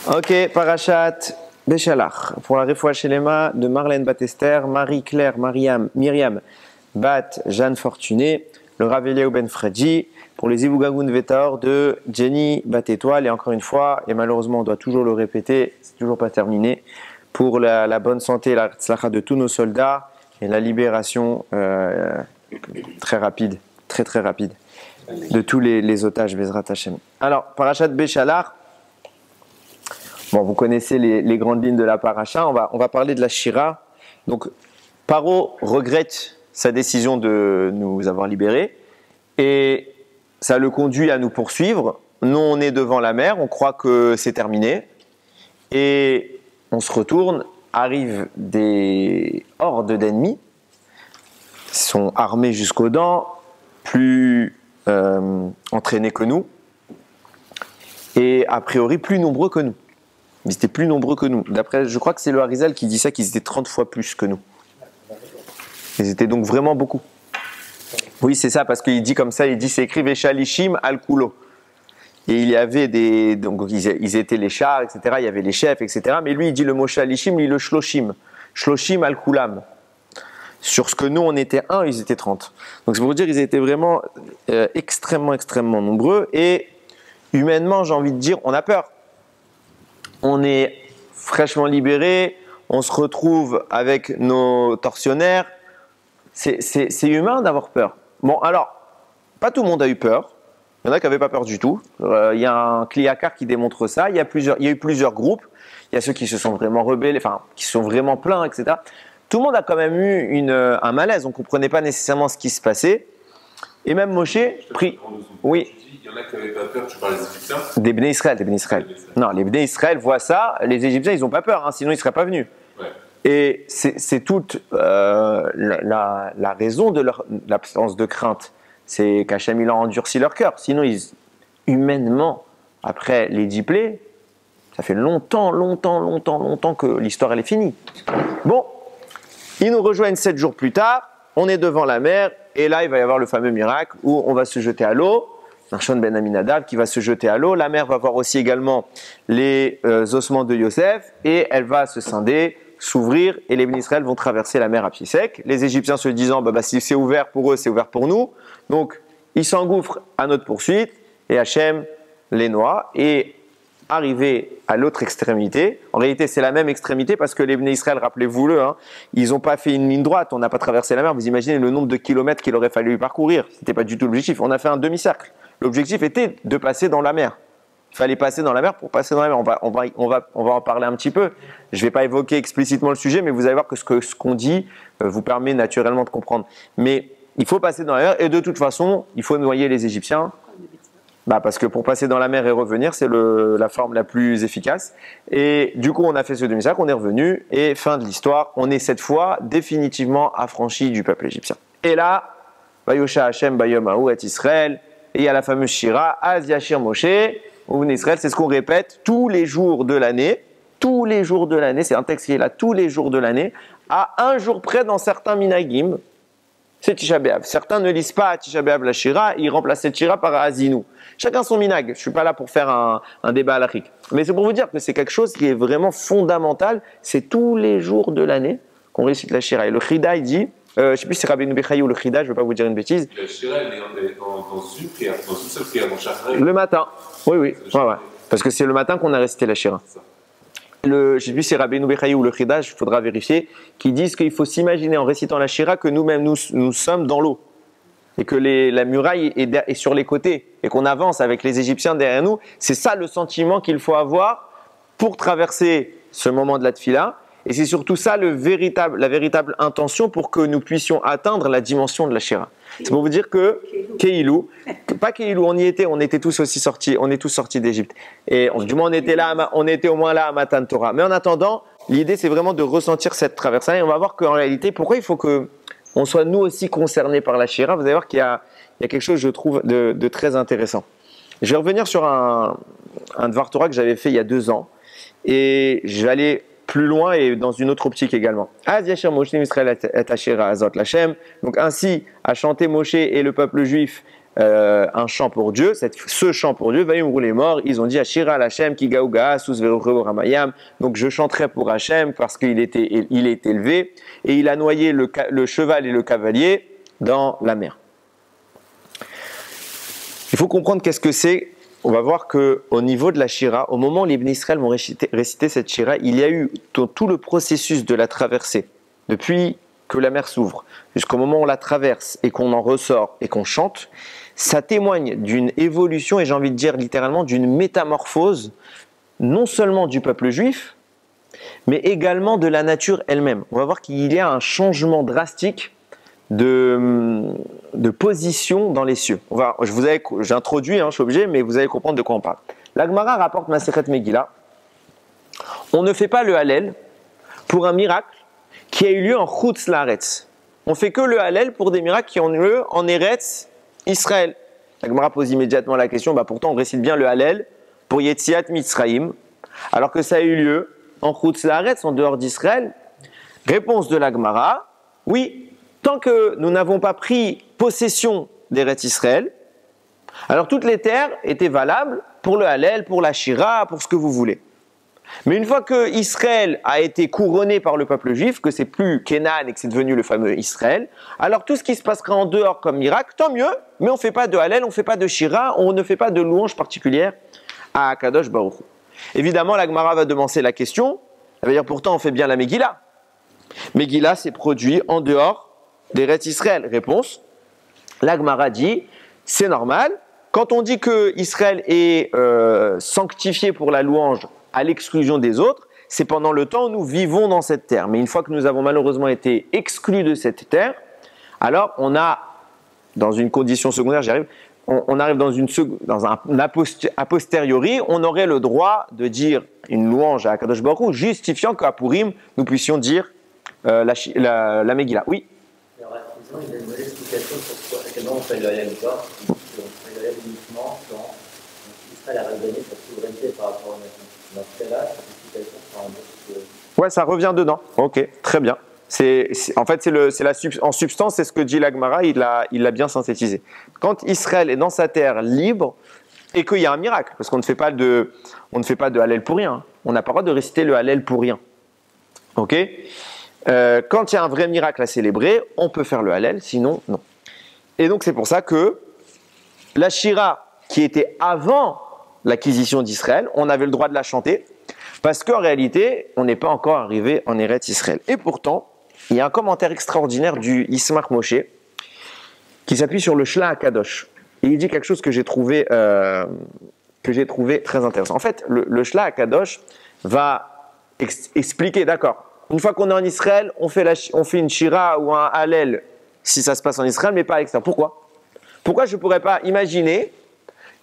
Ok, Parashat Beshalach. Pour la Refoua Shelema de Marlène Bat-Esther, Marie-Claire, Myriam Bat Jeanne Fortuné, le Rav Eliaou Ben Fredji, pour les Ivugagun Vetor de Jenny Bat-Étoile. Et encore une fois, et malheureusement on doit toujours le répéter, c'est toujours pas terminé, pour la bonne santé et la tzlacha de tous nos soldats et la libération très rapide, très rapide, de tous les otages Bezrat Hashem. Alors, Parashat Beshalach. Bon, vous connaissez les grandes lignes de la paracha. On va parler de la Shira. Donc, Paro regrette sa décision de nous avoir libérés et ça le conduit à nous poursuivre. Nous, on est devant la mer, on croit que c'est terminé et on se retourne. Arrivent des hordes d'ennemis, ils sont armés jusqu'aux dents, plus entraînés que nous et a priori plus nombreux que nous. Ils étaient plus nombreux que nous. D'après, je crois que c'est le Harizal qui dit ça, qu'ils étaient 30 fois plus que nous. Ils étaient donc vraiment beaucoup. Oui, c'est ça, parce qu'il dit comme ça, il dit, c'est écrit Veshalishim al-Kulo. Et il y avait donc ils étaient les chars, etc. Il y avait les chefs, etc. Mais lui, il dit le mot Shalishim, il dit le Shloshim. Shloshim al-Kulam. Sur ce que nous, on était 1, ils étaient 30. Donc c'est pour dire, ils étaient vraiment extrêmement nombreux. Et humainement, j'ai envie de dire, on a peur. On est fraîchement libéré, on se retrouve avec nos tortionnaires. C'est humain d'avoir peur. Bon, alors, pas tout le monde a eu peur. Il y en a qui n'avaient pas peur du tout. Il y a un Kliakar qui démontre ça. Il y a eu plusieurs groupes. Il y a ceux qui se sont vraiment rebellés, enfin, qui sont vraiment pleins, etc. Tout le monde a quand même eu un malaise. On ne comprenait pas nécessairement ce qui se passait. Et même Moshe prie. Oui. Il y en a qui n'avaient pas peur, tu parles des Égyptiens? Des Bnei Israël. Non, les Bnei Israël voient ça, les Égyptiens, ils n'ont pas peur, hein, sinon ils ne seraient pas venus. Ouais. Et c'est toute la raison de l'absence de crainte. C'est qu'Hachem, il a endurci leur cœur. Sinon, humainement, après les 10 plaies, ça fait longtemps que l'histoire, elle est finie. Bon, ils nous rejoignent 7 jours plus tard, on est devant la mer, et là, il va y avoir le fameux miracle où on va se jeter à l'eau. Nachshon ben Aminadav qui va se jeter à l'eau. La mer va voir aussi également les ossements de Yosef et elle va se scinder, s'ouvrir et les Bnei Israël vont traverser la mer à pied sec. Les Égyptiens se disant si c'est ouvert pour eux, c'est ouvert pour nous. Donc ils s'engouffrent à notre poursuite et Hachem les noie. Et arrivé à l'autre extrémité, en réalité c'est la même extrémité parce que les Bnei Israël, rappelez-vous-le, hein, ils n'ont pas fait une ligne droite, on n'a pas traversé la mer. Vous imaginez le nombre de kilomètres qu'il aurait fallu parcourir. Ce n'était pas du tout l'objectif. On a fait un demi-cercle. L'objectif était de passer dans la mer. Il fallait passer dans la mer pour passer dans la mer. On va en parler un petit peu. Je ne vais pas évoquer explicitement le sujet, mais vous allez voir que ce qu'on dit vous permet naturellement de comprendre. Mais il faut passer dans la mer et de toute façon, il faut noyer les Égyptiens. Parce que pour passer dans la mer et revenir, c'est la forme la plus efficace. Et du coup, on a fait ce demi-cercle, on est revenu et fin de l'histoire. On est cette fois définitivement affranchi du peuple égyptien. Et là, Vayosha Hashem Bayom Haou et Israël. Et il y a la fameuse Shira, Az Yashir Moshe, ou Israël, c'est ce qu'on répète tous les jours de l'année. Tous les jours de l'année, c'est un texte qui est là tous les jours de l'année, à un jour près dans certains minagim, c'est Tisha B'Av. Certains ne lisent pas à Tisha B'Av la Shira, ils remplacent cette Shira par Azinu. Chacun son minag, je ne suis pas là pour faire un débat à l'Afrique. Mais c'est pour vous dire que c'est quelque chose qui est vraiment fondamental, c'est tous les jours de l'année qu'on récite la Shira. Et le Chida, il dit, je ne sais plus si c'est Rabbeinu Bechaye ou le Chida, je ne veux pas vous dire une bêtise. La Shira, elle est dans une prière, dans une seule prière, dans Shachar. Le matin, oui. Ouais. Parce que c'est le matin qu'on a récité la Shira. Je ne sais plus si c'est Rabbeinu Bechaye ou le Chida, il faudra vérifier, qui disent qu'il faut s'imaginer en récitant la Shira que nous-mêmes, nous sommes dans l'eau. Et que la muraille est sur les côtés et qu'on avance avec les Égyptiens derrière nous. C'est ça le sentiment qu'il faut avoir pour traverser ce moment de la Tfila. Et c'est surtout ça la véritable intention pour que nous puissions atteindre la dimension de la Shira. C'est pour vous dire que Keilou, pas Keilou, on était tous aussi sortis, on est tous sortis d'Égypte. Et du moins on était au moins là à Matan Torah. Mais en attendant, l'idée c'est vraiment de ressentir cette traversée. Et on va voir qu'en réalité, pourquoi il faut que on soit nous aussi concernés par la Shira. Vous allez voir qu'il y a quelque chose, je trouve, de très intéressant. Je vais revenir sur un Dvar Torah que j'avais fait il y a 2 ans. Et je vais aller plus loin et dans une autre optique également. Az Yashir Moshe Israël et Hashira Azot Lachem. Donc ainsi a chanté Moshe et le peuple juif un chant pour Dieu, ce chant pour Dieu, Vayomru les morts, ils ont dit Ashira Hashem ki gaouga sus ve'oreu ramayam. Donc je chanterai pour Hashem parce qu'il est élevé et il a noyé le cheval et le cavalier dans la mer. Il faut comprendre qu'est-ce que c'est. On va voir qu'au niveau de la Shira, au moment où les Bnei Israël vont réciter cette Shira, il y a eu tout le processus de la traversée, depuis que la mer s'ouvre, jusqu'au moment où on la traverse et qu'on en ressort et qu'on chante, ça témoigne d'une évolution et j'ai envie de dire littéralement d'une métamorphose, non seulement du peuple juif, mais également de la nature elle-même. On va voir qu'il y a un changement drastique de position dans les cieux. J'ai introduit, je suis obligé, mais vous allez comprendre de quoi on parle. La Gemara rapporte Masechet Megillah. On ne fait pas le Hallel pour un miracle qui a eu lieu en Chutz Laaretz. On fait que le Hallel pour des miracles qui ont eu lieu en Eretz Israël. La Gemara pose immédiatement la question, pourtant on récite bien le Hallel pour Yetziat Mitzrayim, alors que ça a eu lieu en Chutz Laaretz, en dehors d'Israël. Réponse de la Gemara, oui. Tant que nous n'avons pas pris possession d'Eretz Israël, alors toutes les terres étaient valables pour le Hallel, pour la Shira, pour ce que vous voulez. Mais une fois que Israël a été couronné par le peuple juif, que c'est plus Kenan et que c'est devenu le fameux Israël, alors tout ce qui se passera en dehors comme miracle, tant mieux, mais on ne fait pas de Hallel, on ne fait pas de Shira, on ne fait pas de louange particulière à Akadosh Baruch Hu. Évidemment, la Gemara va demander la question, elle va dire pourtant on fait bien la Megillah. Megillah s'est produit en dehors d'Eretz Israël. Réponse, la Gemara dit, c'est normal, quand on dit que Israël est sanctifié pour la louange à l'exclusion des autres, c'est pendant le temps où nous vivons dans cette terre. Mais une fois que nous avons malheureusement été exclus de cette terre, alors on a, dans une condition secondaire, on arrive dans un a posteriori, on aurait le droit de dire une louange à Akadosh Baruch Hu, justifiant qu'à Purim, nous puissions dire la Megillah. Oui. Alors, il y a une bonne explication sur à quel moment on fait le Hallel ou pas. On fait le Hallel uniquement quand Israël a regagné sa souveraineté par rapport aux nations. Dans ce cas-là, cette explication sera en deux. Ouais, ça revient dedans. Ok, très bien. En substance, c'est ce que dit la Gemara, il l'a bien synthétisé. Quand Israël est dans sa terre libre et qu'il y a un miracle, parce qu'on ne fait pas de Hallel pour rien. On n'a pas le droit de réciter le Hallel pour rien. Ok ? Quand il y a un vrai miracle à célébrer, on peut faire le Hallel, sinon non. Et donc c'est pour ça que la Shira, qui était avant l'acquisition d'Israël, on avait le droit de la chanter, parce qu'en réalité, on n'est pas encore arrivé en Eretz Israël. Et pourtant, il y a un commentaire extraordinaire du Ismach Moshe, qui s'appuie sur le Shla HaKadosh. Et il dit quelque chose que j'ai trouvé très intéressant. En fait, le Shla HaKadosh va expliquer, d'accord, une fois qu'on est en Israël, on fait une Shira ou un Hallel si ça se passe en Israël, mais pas à l'extérieur. Pourquoi je ne pourrais pas imaginer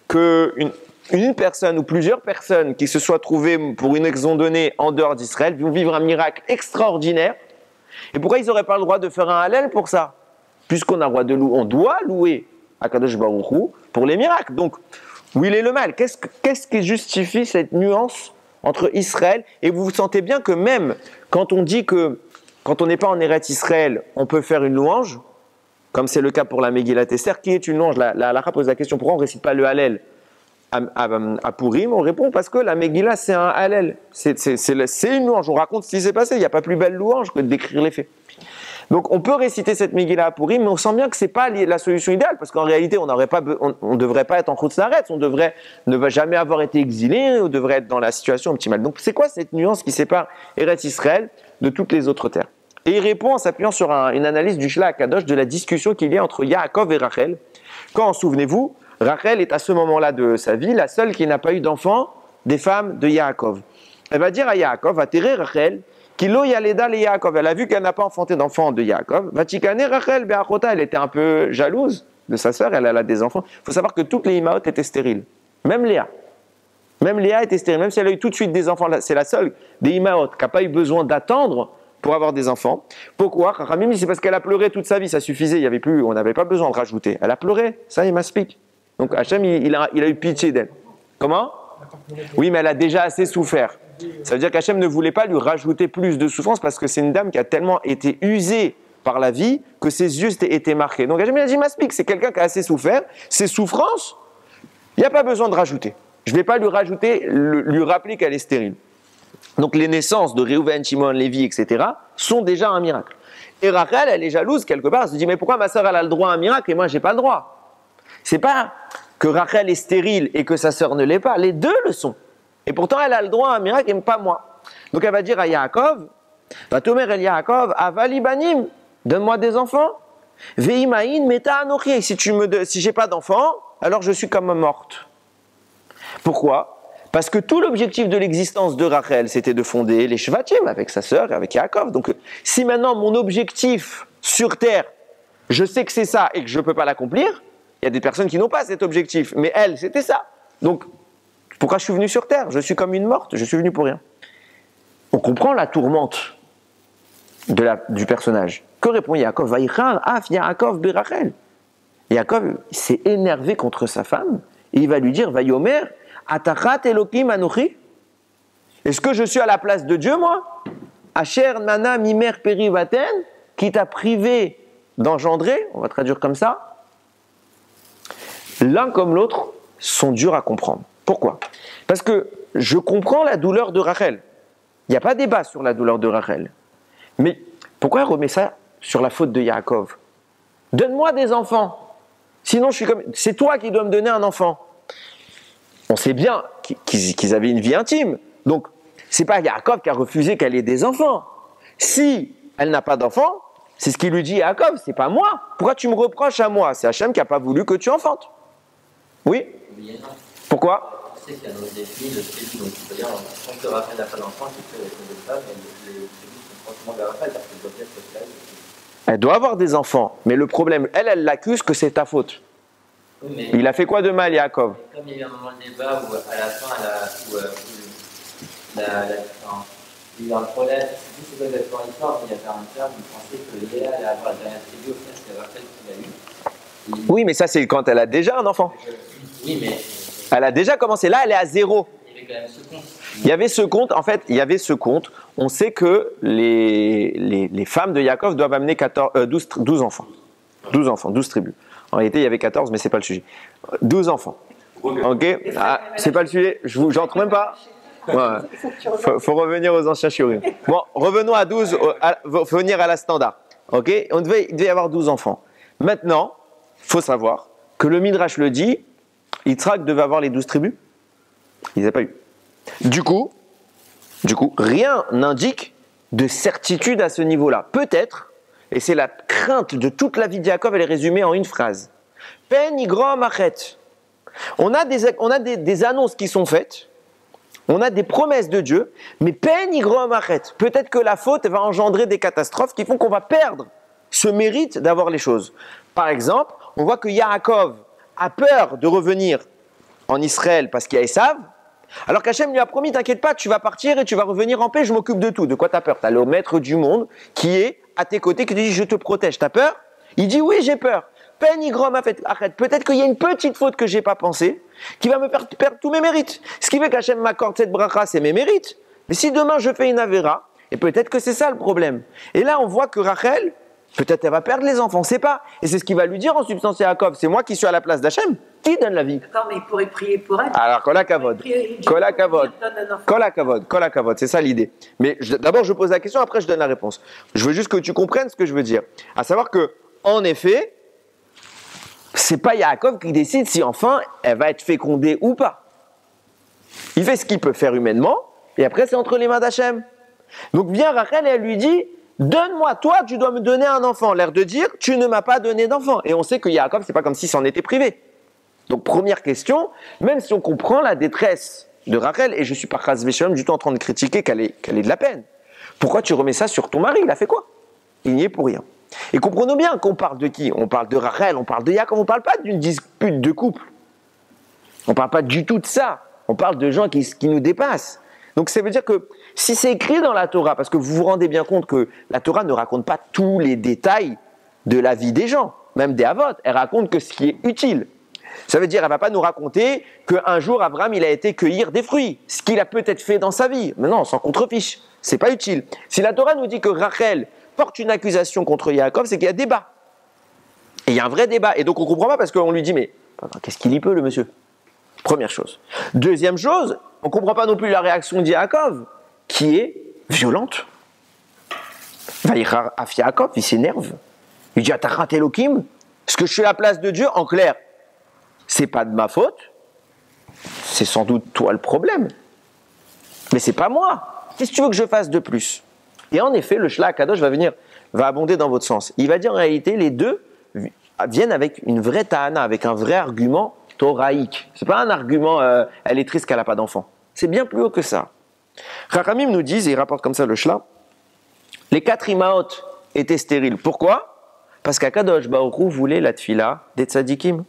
qu'une personne ou plusieurs personnes qui se soient trouvées pour une raison donnée en dehors d'Israël vont vivre un miracle extraordinaire? Et pourquoi ils n'auraient pas le droit de faire un Hallel pour ça? Puisqu'on a le droit de louer, on doit louer Akadosh Baruch Hu pour les miracles. Donc, où il est le mal? Qu'est-ce qui justifie cette nuance entre Israël, et vous sentez bien que même quand on dit que quand on n'est pas en Eretz Israël, on peut faire une louange, comme c'est le cas pour la Megillat Esther, qui est une louange. La halakha pose la question, pourquoi on ne récite pas le Hallel à Purim? On répond parce que la Megillah c'est un Hallel, c'est une louange, on raconte ce qui s'est passé, il n'y a pas plus belle louange que de décrire les faits. Donc on peut réciter cette Megillah à Purim, mais on sent bien que ce n'est pas la solution idéale, parce qu'en réalité on ne devrait pas être en Chutz Laaretz, on devrait ne jamais avoir été exilé, on devrait être dans la situation optimale. Donc c'est quoi cette nuance qui sépare Eretz Israël de toutes les autres terres? Et il répond en s'appuyant sur une analyse du Shla HaKadosh de la discussion qu'il y a entre Yaakov et Rachel. Quand, souvenez-vous, Rachel est à ce moment-là de sa vie la seule qui n'a pas eu d'enfant des femmes de Yaakov. Elle va dire à Yaakov, va terrer Rachel, Kilo Yaleda le Yaakov. Elle a vu qu'elle n'a pas enfanté d'enfant de Yaakov. Va tikaner Rachel be'achota. Elle était un peu jalouse de sa sœur, elle a des enfants. Il faut savoir que toutes les Imaot étaient stériles. Même Léa. Même Léa était stérile. Même si elle a eu tout de suite des enfants, c'est la seule des Imaot qui n'a pas eu besoin d'attendre pour avoir des enfants. Pourquoi? Ramim, c'est parce qu'elle a pleuré toute sa vie, ça suffisait, il y avait plus, on n'avait pas besoin de rajouter. Elle a pleuré, ça il m'explique. Donc Hachem, il a eu pitié d'elle. Comment? Oui, mais elle a déjà assez souffert. Ça veut dire qu'Hachem ne voulait pas lui rajouter plus de souffrance parce que c'est une dame qui a tellement été usée par la vie que ses yeux étaient marqués. Donc Hachem a dit Maspik, c'est quelqu'un qui a assez souffert, ses souffrances, il n'y a pas besoin de rajouter. Je ne vais pas lui rajouter, lui rappeler qu'elle est stérile. Donc les naissances de Réhouven, Shimon, Lévi, etc. sont déjà un miracle. Et Rachel, elle est jalouse quelque part, elle se dit mais pourquoi ma sœur elle a le droit à un miracle et moi j'ai pas le droit? C'est pas que Rachel est stérile et que sa sœur ne l'est pas, les deux le sont. Et pourtant elle a le droit à un miracle et pas moi. Donc elle va dire à Yaakov, Vatomer el Yaakov, Avali banim, donne-moi des enfants. Veimaïn meta anochi, si j'ai pas d'enfants, alors je suis comme morte. Pourquoi? Parce que tout l'objectif de l'existence de Rachel, c'était de fonder les Shvatim avec sa sœur et avec Yaakov. Donc, si maintenant mon objectif sur terre, je sais que c'est ça et que je ne peux pas l'accomplir, il y a des personnes qui n'ont pas cet objectif. Mais elle, c'était ça. Donc, pourquoi je suis venu sur terre? Je suis comme une morte, je suis venu pour rien. On comprend la tourmente du personnage. Que répond Yaakov? Vaïchan, af Yaakov berachel. Yaakov s'est énervé contre sa femme et il va lui dire Vaïomer, Atachat Elohim Anochi. Est-ce que je suis à la place de Dieu, moi? Asher Nana Mimer Perivaten, qui t'a privé d'engendrer, on va traduire comme ça. L'un comme l'autre sont durs à comprendre. Pourquoi? Parce que je comprends la douleur de Rachel. Il n'y a pas débat sur la douleur de Rachel. Mais pourquoi elle remet ça sur la faute de Yaakov? Donne-moi des enfants. Sinon, c'est toi qui dois me donner un enfant. On sait bien qu'ils avaient une vie intime. Donc, c'est pas Yaakov qui a refusé qu'elle ait des enfants. Si elle n'a pas d'enfants, c'est ce qu'il lui dit à Yaakov, c'est pas moi. Pourquoi tu me reproches à moi? C'est Hachem qui n'a pas voulu que tu enfantes. Oui? Pourquoi? On sait qu'il y a un autre défi, le tribu, donc c'est-à-dire, tant que Rachel n'a pas d'enfant, c'est que les femmes, les tribus sont franchement vers Rachel, parce qu'elles doivent être sociales. Elle doit avoir des enfants, mais le problème, elle l'accuse que c'est ta faute. Oui, il a fait quoi de mal, Yaakov? Comme il y a eu un moment de débat où à la fin, il y a eu un problème, je ne sais pas exactement l'histoire, mais il y avait un terme où il pensait que Léa allait avoir la dernière tribu, au final c'est Rachel qui l'a eu. Oui, mais ça c'est quand elle a déjà un enfant. Oui, mais... Elle a déjà commencé, là elle est à 0. Il y avait quand même ce compte. Il y avait ce compte, en fait, il y avait ce compte. On sait que les femmes de Yaakov doivent amener 12 enfants. 12 enfants, 12 tribus. En réalité, il y avait 14, mais ce n'est pas le sujet. 12 enfants. Ok? Ah, c'est pas le sujet, j'entre même pas. Ouais. Faut revenir aux anciens shiurim. Bon, revenons à 12, faut venir à la standard. Ok? Il devait y avoir 12 enfants. Maintenant, il faut savoir que le Midrash le dit, Yitzhak devait avoir les 12 tribus. Il les a pas eu. Du coup, rien n'indique de certitude à ce niveau-là. Peut-être, et c'est la crainte de toute la vie de Yaakov, elle est résumée en une phrase. Pen igrom achet. On a des annonces qui sont faites, on a des promesses de Dieu, mais pen igrom achet. Peut-être que la faute va engendrer des catastrophes qui font qu'on va perdre ce mérite d'avoir les choses. Par exemple, on voit que Yaakov a peur de revenir en Israël parce qu'il y a Esav, alors qu'Hachem lui a promis, t'inquiète pas, tu vas partir et tu vas revenir en paix, je m'occupe de tout. De quoi t'as peur? T'as le maître du monde qui est à tes côtés, qui te dit, je te protège. T'as peur? Il dit, oui, j'ai peur. Penigrom afet, arrête. Peut-être qu'il y a une petite faute que j'ai pas pensée, qui va me faire perdre tous mes mérites. Ce qui fait qu'Hachem m'accorde cette bracha, c'est mes mérites. Mais si demain je fais une avéra, et peut-être que c'est ça le problème. Et là, on voit que Rachel, peut-être elle va perdre les enfants, on ne sait pas. Et c'est ce qu'il va lui dire en substance à Yaakov. C'est moi qui suis à la place d'Hachem. Qui donne la vie? D'accord, mais il pourrait prier pour elle. Alors, kolakavod. Kolakavod, c'est ça l'idée. Mais d'abord, je pose la question, après je donne la réponse. Je veux juste que tu comprennes ce que je veux dire. À savoir que, en effet, c'est pas Yaakov qui décide si enfin elle va être fécondée ou pas. Il fait ce qu'il peut faire humainement, et après c'est entre les mains d'Hachem. Donc vient Rachel et elle lui dit, donne-moi, toi tu dois me donner un enfant. L'air de dire, tu ne m'as pas donné d'enfant. Et on sait que Yaakov, c'est pas comme s'il s'en était privé. Donc première question, même si on comprend la détresse de Rachel, et je ne suis pas chas v'shalom du tout en train de critiquer qu'elle ait de la peine. Pourquoi tu remets ça sur ton mari? Il a fait quoi? Il n'y est pour rien. Et comprenons bien qu'on parle de qui? On parle de Rachel, on parle de Yaakov, on ne parle pas d'une dispute de couple. On ne parle pas du tout de ça. On parle de gens qui nous dépassent. Donc ça veut dire que si c'est écrit dans la Torah, parce que vous vous rendez bien compte que la Torah ne raconte pas tous les détails de la vie des gens, même des Avot, elle raconte que ce qui est utile. Ça veut dire qu'elle ne va pas nous raconter qu'un jour Abraham il a été cueillir des fruits, ce qu'il a peut-être fait dans sa vie. Mais non, on s'en contrefiche, c'est pas utile. Si la Torah nous dit que Rachel porte une accusation contre Yaakov, c'est qu'il y a débat. Et il y a un vrai débat. Et donc on ne comprend pas parce qu'on lui dit, mais qu'est-ce qu'il y peut, le monsieur? Première chose. Deuxième chose, on ne comprend pas non plus la réaction de Yaakov, qui est violente. Vaïrar af Yaakov, il s'énerve. Il dit, Atarat Elohim, ce que je suis à la place de Dieu, en clair, c'est pas de ma faute, c'est sans doute toi le problème. Mais c'est pas moi. Qu'est-ce que tu veux que je fasse de plus? Et en effet, le Shlach Kadosh va abonder dans votre sens. Il va dire en réalité, les deux viennent avec une vraie ta'ana, avec un vrai argument thoraïque. C'est pas un argument, elle est triste qu'elle n'a pas d'enfant. C'est bien plus haut que ça. Chachamim nous disent, et il rapporte comme ça le Shlach, les 4 imaot étaient stériles. Pourquoi? Parce qu'Akadosh Baruch Hu voulait la tfila des tzadikim.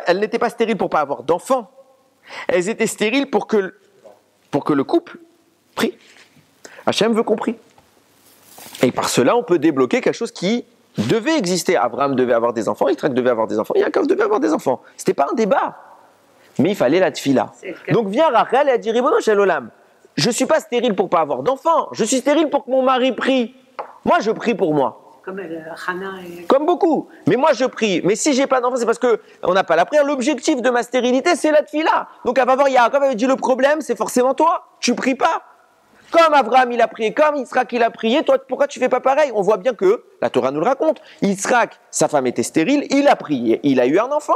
Elles n'étaient pas stériles pour ne pas avoir d'enfants. Elles étaient stériles pour que le couple prie. Hachem veut qu'on prie. Et par cela, on peut débloquer quelque chose qui devait exister. Abraham devait avoir des enfants, Yitzhak devait avoir des enfants, Yaakov devait avoir des enfants. Ce n'était pas un débat. Mais il fallait la tfila. Donc vient Rachel et a dit, Ribono shel olam, je ne suis pas stérile pour ne pas avoir d'enfants. Je suis stérile pour que mon mari prie. Moi, je prie pour moi. Comme Hana et... Comme beaucoup. Mais moi, je prie. Mais si j'ai pas d'enfant, c'est parce qu'on n'a pas la prière. L'objectif de ma stérilité, c'est la tfila. Donc, elle va voir Yaakov, elle dit, le problème, c'est forcément toi. Tu pries pas. Comme Abraham, il a prié, comme Yitzhak, il a prié, toi, pourquoi tu fais pas pareil? On voit bien que, la Torah nous le raconte, Yitzhak, sa femme était stérile, il a prié, il a eu un enfant.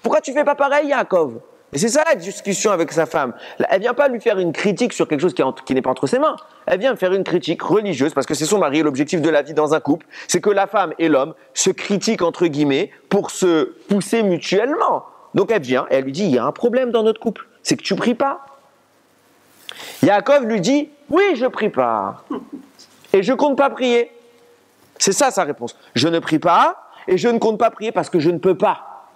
Pourquoi tu fais pas pareil, Yaakov? Et c'est ça la discussion avec sa femme. Elle vient pas lui faire une critique sur quelque chose qui n'est pas entre ses mains. Elle vient faire une critique religieuse parce que c'est son mari. L'objectif de la vie dans un couple, c'est que la femme et l'homme se critiquent entre guillemets pour se pousser mutuellement. Donc elle vient et elle lui dit, il y a un problème dans notre couple, c'est que tu pries pas. Yaakov lui dit, oui, je prie pas. Et je compte pas prier. C'est ça sa réponse. Je ne prie pas et je ne compte pas prier parce que je ne peux pas.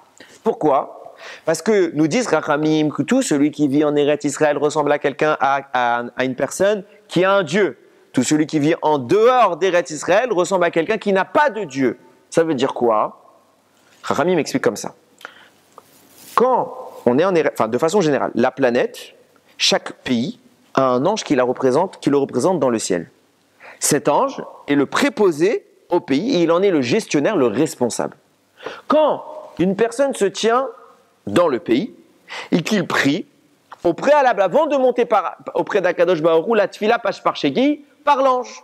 Pourquoi? Parce que nous disent Rachamim que tout celui qui vit en Eretz Israël ressemble à quelqu'un, à une personne qui a un Dieu. Tout celui qui vit en dehors d'Eretz Israël ressemble à quelqu'un qui n'a pas de Dieu. Ça veut dire quoi? Rachamim explique comme ça. Quand on est de façon générale, la planète, chaque pays a un ange qui le représente dans le ciel. Cet ange est le préposé au pays et il en est le gestionnaire, le responsable. Quand une personne se tient dans le pays, et qu'il prie, au préalable, avant de monter auprès d'Akadosh Baruch Hu, la tfila passe par Shegi, par l'ange.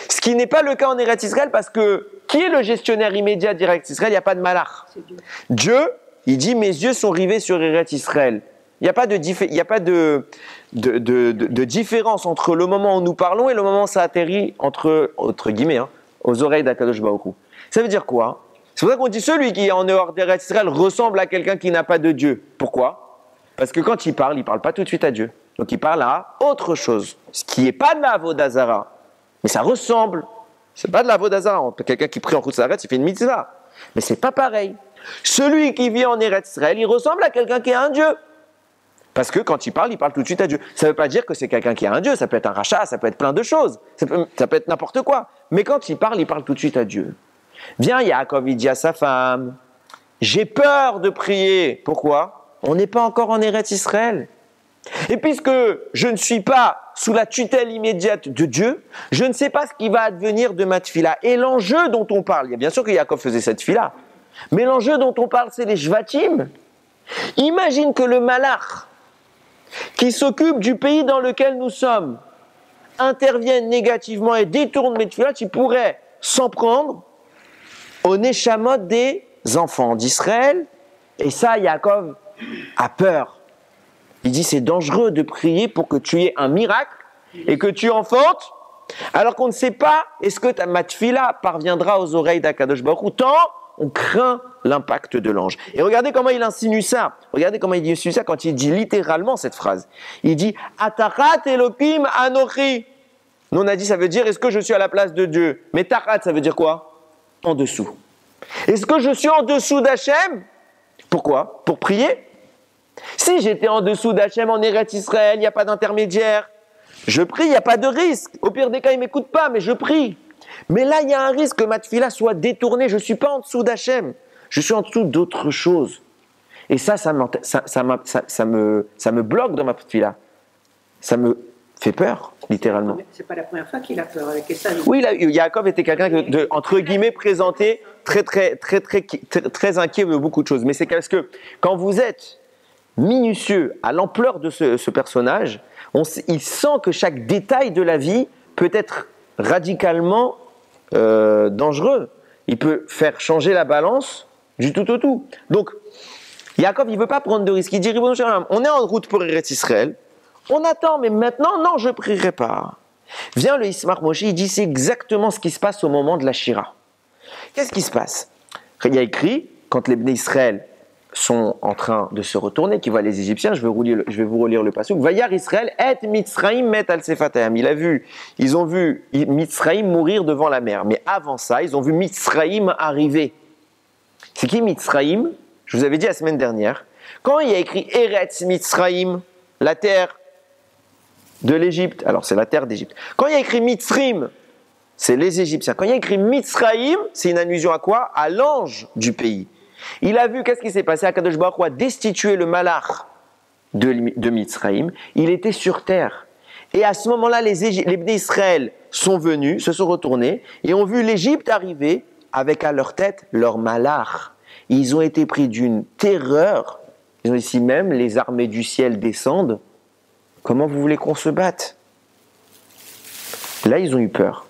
Ce qui n'est pas le cas en Eretz Israël, parce que qui est le gestionnaire immédiat d'Eretz Israël? Il n'y a pas de malach. Dieu, il dit, mes yeux sont rivés sur Eretz Israël. Il n'y a pas de différence entre le moment où nous parlons et le moment où ça atterrit entre guillemets, aux oreilles d'Akadosh Baruch Hu. Ça veut dire quoi? C'est pour ça qu'on dit celui qui est en dehors d'Eretz Israël ressemble à quelqu'un qui n'a pas de Dieu. Pourquoi? Parce que quand il parle pas tout de suite à Dieu. Donc il parle à autre chose, ce qui n'est pas de la Avodah Zara. Mais ça ressemble. C'est pas de la Avodah Zara. Quelqu'un qui prie en Chutz La'aretz, il fait une mitzvah. Mais c'est pas pareil. Celui qui vit en Eretz Israël, il ressemble à quelqu'un qui a un Dieu. Parce que quand il parle tout de suite à Dieu. Ça ne veut pas dire que c'est quelqu'un qui a un Dieu. Ça peut être un rachat, ça peut être plein de choses. Ça peut être n'importe quoi. Mais quand il parle tout de suite à Dieu. Viens, Yaakov, il dit à sa femme, j'ai peur de prier. Pourquoi? On n'est pas encore en Eretz Israël. Et puisque je ne suis pas sous la tutelle immédiate de Dieu, je ne sais pas ce qui va advenir de ma tfila. Et l'enjeu dont on parle, il y a bien sûr que Yaakov faisait cette tfila, mais l'enjeu dont on parle, c'est les shvatim. Imagine que le malach, qui s'occupe du pays dans lequel nous sommes, intervienne négativement et détourne mes tfilas, il pourrait s'en prendre au neshamot des enfants d'Israël. Et ça, Yaakov a peur. Il dit, c'est dangereux de prier pour que tu aies un miracle et que tu enfantes, alors qu'on ne sait pas est-ce que ta matfila parviendra aux oreilles d'Akadosh Baruch Hu, tant on craint l'impact de l'ange. Et regardez comment il insinue ça. Regardez comment il insinue ça quand il dit littéralement cette phrase. Il dit, Atarat Elohim Anochi. Nous on a dit, ça veut dire, est-ce que je suis à la place de Dieu? Mais Tarat, ça veut dire quoi? En dessous. Est-ce que je suis en dessous d'Hachem? Pourquoi? Pour prier? Si j'étais en dessous d'Hachem en Eretz Israël, il n'y a pas d'intermédiaire. Je prie, il n'y a pas de risque. Au pire des cas, il ne m'écoute pas, mais je prie. Mais là, il y a un risque que ma tfila soit détournée. Je ne suis pas en dessous d'Hachem. Je suis en dessous d'autre chose. Et ça me bloque dans ma tfila. Ça me fait peur, littéralement. C'est pas la première fois qu'il a peur avec Esav. Oui, Yaakov était quelqu'un de, entre guillemets, présenté très inquiet de beaucoup de choses. Mais c'est parce que quand vous êtes minutieux à l'ampleur de ce personnage, il sent que chaque détail de la vie peut être radicalement dangereux. Il peut faire changer la balance du tout au tout. Donc, Yaakov, il ne veut pas prendre de risques. Il dit, on est en route pour Eretz Israël. On attend, mais maintenant, non, je ne prierai pas. Vient le Ismar Moshe, il dit, c'est exactement ce qui se passe au moment de la Shira. Qu'est-ce qui se passe? Il y a écrit, quand les Bnei Israël sont en train de se retourner, qui voient les Égyptiens, je vais vous relire le passouk. Vayar Israël et Mitzraïm met al Sefatayam. Ils ont vu Mitzraïm mourir devant la mer. Mais avant ça, ils ont vu Mitzraïm arriver. C'est qui Mitzraïm? Je vous avais dit la semaine dernière. Quand il y a écrit Eretz Mitzraïm, la terre de l'Égypte, alors c'est la terre d'Égypte. Quand il y a écrit Mitzrim, c'est les Égyptiens. Quand il y a écrit Mitzraïm, c'est une allusion à quoi? À l'ange du pays. Il a vu, qu'est-ce qui s'est passé? Akadosh Baruch Hu a destitué le malach de Mitzraïm. Il était sur terre. Et à ce moment-là, les Bnei Israël sont venus, se sont retournés, et ont vu l'Égypte arriver avec à leur tête leur malach. Ils ont été pris d'une terreur. Ils ont dit, si même les armées du ciel descendent, comment vous voulez qu'on se batte? Là, ils ont eu peur.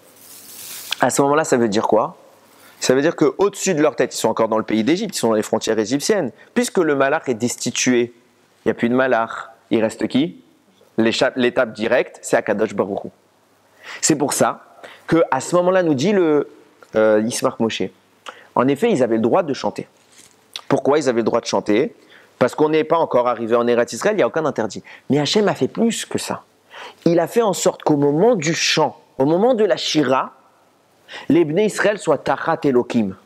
À ce moment-là, ça veut dire quoi? Ça veut dire qu'au-dessus de leur tête, ils sont encore dans le pays d'Égypte, ils sont dans les frontières égyptiennes. Puisque le malach est destitué, il n'y a plus de malach. Il reste qui? L'étape directe, c'est Akadosh Baruch Hu. C'est pour ça qu'à ce moment-là, nous dit le Yismach Moshe, en effet, ils avaient le droit de chanter. Pourquoi ils avaient le droit de chanter? Parce qu'on n'est pas encore arrivé en Eretz Israël, il n'y a aucun interdit. Mais Hachem a fait plus que ça. Il a fait en sorte qu'au moment du chant, au moment de la Shira, les Bnei Israël soient Tachat Elokim.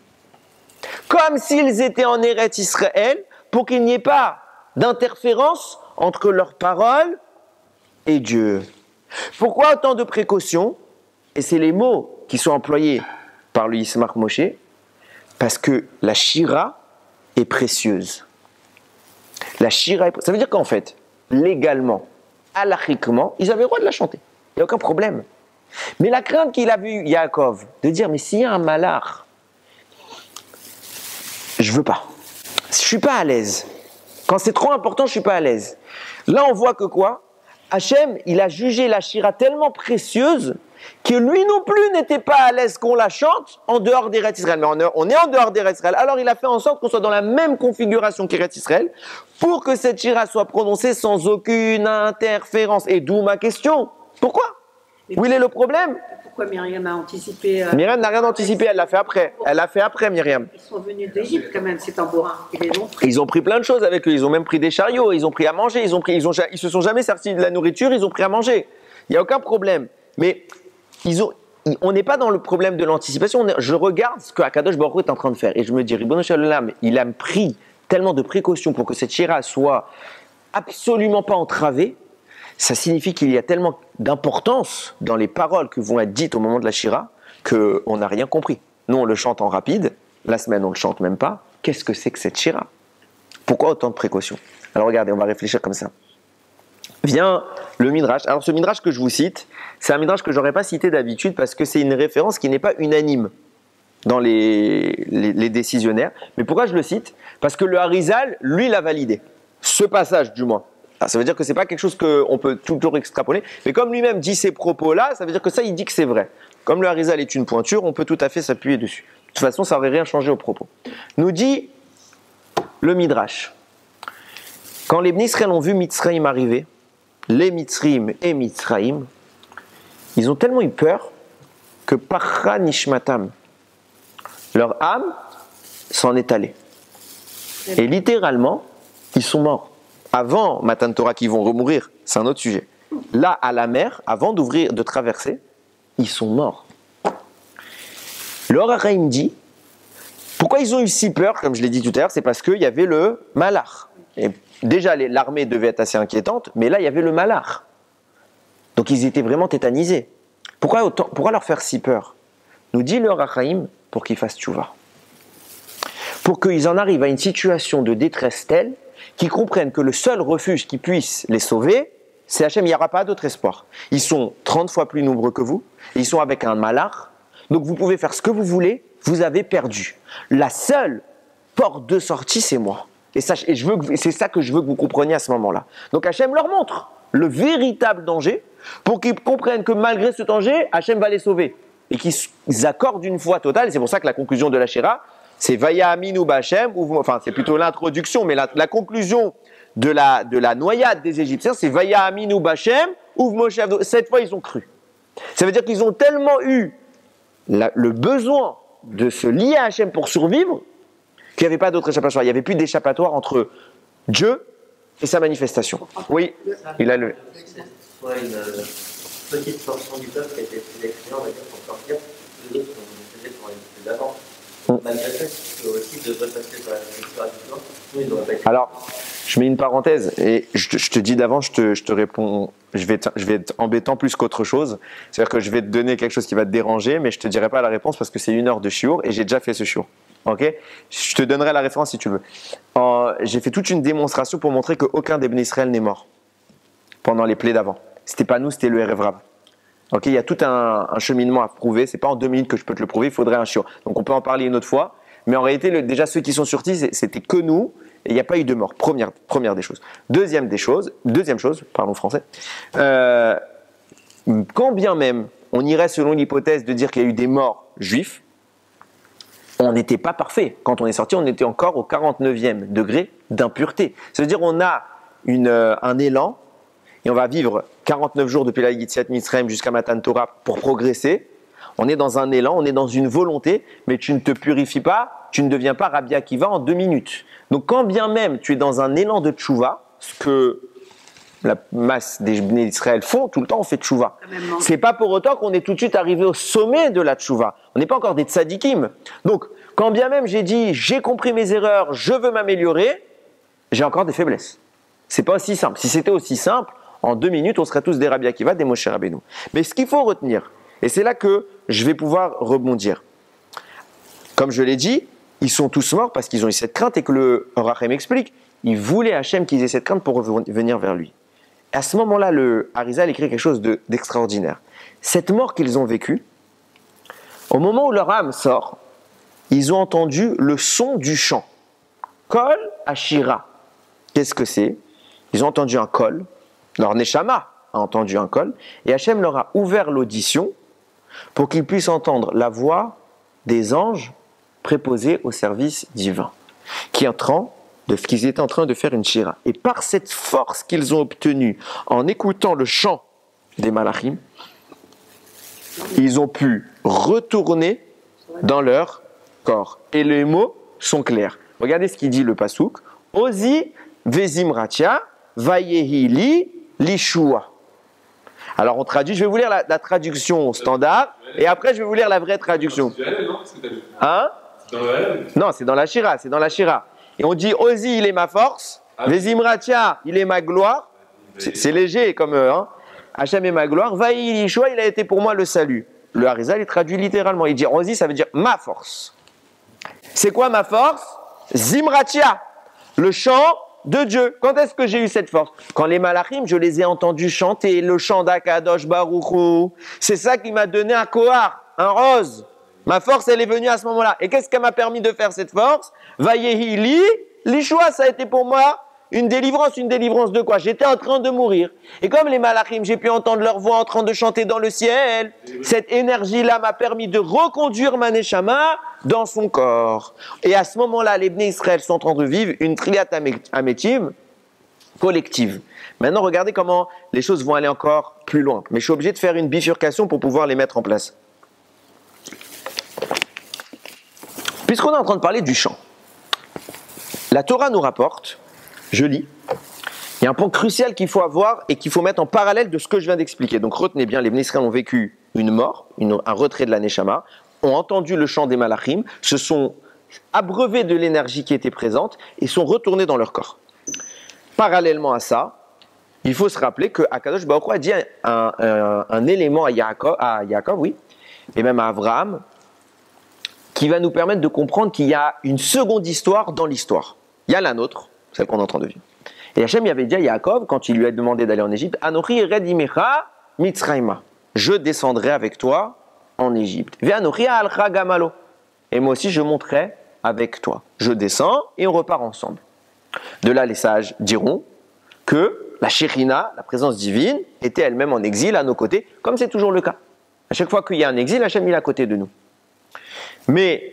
Comme s'ils étaient en Eretz Israël, pour qu'il n'y ait pas d'interférence entre leurs paroles et Dieu. Pourquoi autant de précautions? Et c'est les mots qui sont employés par le Yismach Moshe, parce que la Shira est précieuse. La Shira ça veut dire qu'en fait, légalement, halachiquement, ils avaient le droit de la chanter. Il n'y a aucun problème. Mais la crainte qu'il a vu Yaakov, de dire, mais s'il y a un malach, je veux pas. Je suis pas à l'aise. Quand c'est trop important, je suis pas à l'aise. Là, on voit que quoi? Hachem, il a jugé la Shira tellement précieuse que lui non plus n'était pas à l'aise qu'on la chante en dehors d'Eretz Israël. Mais on est en dehors d'Eretz Israël. Alors il a fait en sorte qu'on soit dans la même configuration qu'Eretz Israël pour que cette Shira soit prononcée sans aucune interférence. Et d'où ma question. Pourquoi? Où est le problème? Pourquoi Myriam a anticipé Myriam n'a rien anticipé, elle l'a fait après. Elle l'a fait après, Myriam. Ils sont venus d'Égypte quand même, ces tambourins. Ils les ont pris. Ils ont pris plein de choses avec eux. Ils ont même pris des chariots, ils ont pris à manger, ils se sont jamais servis de la nourriture, ils ont pris à manger. Il n'y a aucun problème. Mais on n'est pas dans le problème de l'anticipation. Je regarde ce que Akadosh Baruch Hu est en train de faire et je me dis, Ribono Shel Olam, il a pris tellement de précautions pour que cette Shira soit absolument pas entravée. Ça signifie qu'il y a tellement d'importance dans les paroles qui vont être dites au moment de la Shira qu'on n'a rien compris. Nous, on le chante en rapide. La semaine, on ne le chante même pas. Qu'est-ce que c'est que cette Shira? Pourquoi autant de précautions? Alors regardez, on va réfléchir comme ça. Vient le Midrash. Alors ce Midrash que je vous cite, c'est un Midrash que je n'aurais pas cité d'habitude parce que c'est une référence qui n'est pas unanime dans les décisionnaires. Mais pourquoi je le cite? Parce que le Harizal, lui, l'a validé. Ce passage, du moins. Alors, ça veut dire que ce n'est pas quelque chose qu'on peut toujours extrapoler. Mais comme lui-même dit ces propos-là, ça veut dire que ça, il dit que c'est vrai. Comme le Harizal est une pointure, on peut tout à fait s'appuyer dessus. De toute façon, ça n'aurait rien changé au propos. Nous dit le Midrash. Quand les Bnei Israël ont vu Mitzraïm arriver, les Mitzrim et Mitzraïm, ils ont tellement eu peur que Parcha Nishmatam, leur âme s'en est allée. Et littéralement, ils sont morts. Avant Matan Torah, qui vont remourir, c'est un autre sujet. Là, à la mer, avant de traverser, ils sont morts. Le Or HaChaim dit, pourquoi ils ont eu si peur, comme je l'ai dit tout à l'heure, c'est parce qu'il y avait le malach. Et déjà, l'armée devait être assez inquiétante, mais là, il y avait le malach. Donc, ils étaient vraiment tétanisés. Pourquoi leur faire si peur? Nous dit le Or HaChaim, pour qu'ils fassent tchouva. Pour qu'ils en arrivent à une situation de détresse telle qu'ils comprennent que le seul refuge qui puisse les sauver, c'est Hachem, il n'y aura pas d'autre espoir. Ils sont 30 fois plus nombreux que vous, ils sont avec un malach, donc vous pouvez faire ce que vous voulez, vous avez perdu. La seule porte de sortie, c'est moi. Et c'est ça que je veux que vous compreniez à ce moment-là. Donc Hachem leur montre le véritable danger pour qu'ils comprennent que malgré ce danger, Hachem va les sauver. Et qu'ils accordent une foi totale. Et c'est pour ça que la conclusion de la Shira, c'est Vaya Aminu Bachem, enfin c'est plutôt l'introduction, mais la conclusion de la noyade des Égyptiens, c'est Vaya Aminu Bachem, Uv Moshe Avdo. Cette fois, ils ont cru. Ça veut dire qu'ils ont tellement eu le besoin de se lier à Hachem pour survivre qu'il n'y avait pas d'autre échappatoire. Il n'y avait plus d'échappatoire entre Dieu et sa manifestation. Oui, il a le. Soit une petite portion du peuple qui a été sélectionnée, on va dire, pour sortir, les autres ont été pour aller plus d'avant. Malgré ça, tu peux aussi de repasser par la lecture à tout nous, ils n'auraient pas été. Alors, je mets une parenthèse et je te dis d'avant, je te réponds, je vais être embêtant plus qu'autre chose. C'est-à-dire que je vais te donner quelque chose qui va te déranger, mais je ne te dirai pas la réponse parce que c'est 1 heure de shiur et j'ai déjà fait ce shiur. Ok, je te donnerai la référence si tu veux. J'ai fait toute une démonstration pour montrer qu'aucun des Bnei Israël n'est mort pendant les plaies d'avant. C'était pas nous, c'était le Erev Rav. Ok, il y a tout un cheminement à prouver. C'est pas en 2 minutes que je peux te le prouver. Il faudrait un shiur. Donc on peut en parler une autre fois. Mais en réalité, déjà ceux qui sont sortis, c'était que nous. Et il n'y a pas eu de mort. Première des choses. Deuxième chose, parlons français. Quand bien même on irait selon l'hypothèse de dire qu'il y a eu des morts juifs, on n'était pas parfait. Quand on est sorti, on était encore au 49e degré d'impureté. Ça veut dire qu'on a un élan et on va vivre 49 jours depuis la Yetziat Mitzrayim jusqu'à Matan Torah pour progresser. On est dans un élan, on est dans une volonté, mais tu ne te purifies pas, tu ne deviens pas Rabbi Akiva en 2 minutes. Donc quand bien même tu es dans un élan de tchouva, ce que la masse des Bnei Israël font, tout le temps on fait tchouva. C'est pas pour autant qu'on est tout de suite arrivé au sommet de la tchouva. On n'est pas encore des tzadikim. Donc quand bien même j'ai dit, j'ai compris mes erreurs, je veux m'améliorer, j'ai encore des faiblesses. C'est pas aussi simple. Si c'était aussi simple, en 2 minutes, on serait tous des Rabbi Akiva, des Moshe Rabbeinu. Mais ce qu'il faut retenir, et c'est là que je vais pouvoir rebondir. Comme je l'ai dit, ils sont tous morts parce qu'ils ont eu cette crainte et que le Rachem explique, ils voulaient Hachem qu'ils aient cette crainte pour venir vers lui. Et à ce moment-là, le Harizal écrit quelque chose d'extraordinaire. Cette mort qu'ils ont vécue, au moment où leur âme sort, ils ont entendu le son du chant. Kol Ashira. Qu'est-ce que c'est? Ils ont entendu un kol. Leur Neshama a entendu un kol. Et Hachem leur a ouvert l'audition pour qu'ils puissent entendre la voix des anges préposés au service divin, qu'ils étaient en train de faire une shira. Et par cette force qu'ils ont obtenue en écoutant le chant des malachim, ils ont pu retourner dans leur corps. Et les mots sont clairs. Regardez ce qu'il dit le pasouk. Ozi vezimratia vayehili lishua. Alors on traduit, je vais vous lire la traduction standard et après je vais vous lire la vraie traduction. Hein? Non, c'est dans la Shira, Et on dit Ozi, il est ma force, Vezimratia, il est ma gloire. C'est léger comme Hachem est ma gloire. Vaï Lishua, il a été pour moi le salut. Le Harizal, il traduit littéralement. Il dit Ozi, ça veut dire ma force. C'est quoi ma force? Zimratia, le chant de Dieu. Quand est-ce que j'ai eu cette force? Quand les malachim, je les ai entendus chanter le chant d'Akadosh Baruch Hu. C'est ça qui m'a donné un kohar, un rose. Ma force, elle est venue à ce moment-là. Et qu'est-ce qui m'a permis de faire cette force? Vayehi l'Ishua, ça a été pour moi une délivrance de quoi? J'étais en train de mourir. Et comme les malachim, j'ai pu entendre leur voix en train de chanter dans le ciel. Cette énergie-là m'a permis de reconduire ma neshama dans son corps. Et à ce moment-là, les Bnei Israël sont en train de vivre une triat ametim collective. Maintenant, regardez comment les choses vont aller encore plus loin. Mais je suis obligé de faire une bifurcation pour pouvoir les mettre en place. Puisqu'on est en train de parler du chant, la Torah nous rapporte, je lis, il y a un point crucial qu'il faut avoir et qu'il faut mettre en parallèle de ce que je viens d'expliquer. Donc retenez bien, les Bnei Israël ont vécu une mort, un retrait de la Neshama, ont entendu le chant des malachim, se sont abreuvés de l'énergie qui était présente et sont retournés dans leur corps. Parallèlement à ça, il faut se rappeler que Akadosh Baruch Hu a dit un élément à Yaakov, oui, et même à Abraham, qui va nous permettre de comprendre qu'il y a une seconde histoire dans l'histoire. Il y a la nôtre, celle qu'on est en train de vivre. Et Hachem y avait dit à Yaakov, quand il lui a demandé d'aller en Égypte, Anochi ered imecha mitzrayma. Je descendrai avec toi en Égypte. Ve'anochi alcha gamalo. Et moi aussi, je monterai avec toi. Je descends et on repart ensemble. De là, les sages diront que la Shekhinah, la présence divine, était elle-même en exil à nos côtés, comme c'est toujours le cas. À chaque fois qu'il y a un exil, Hachem est à côté de nous. Mais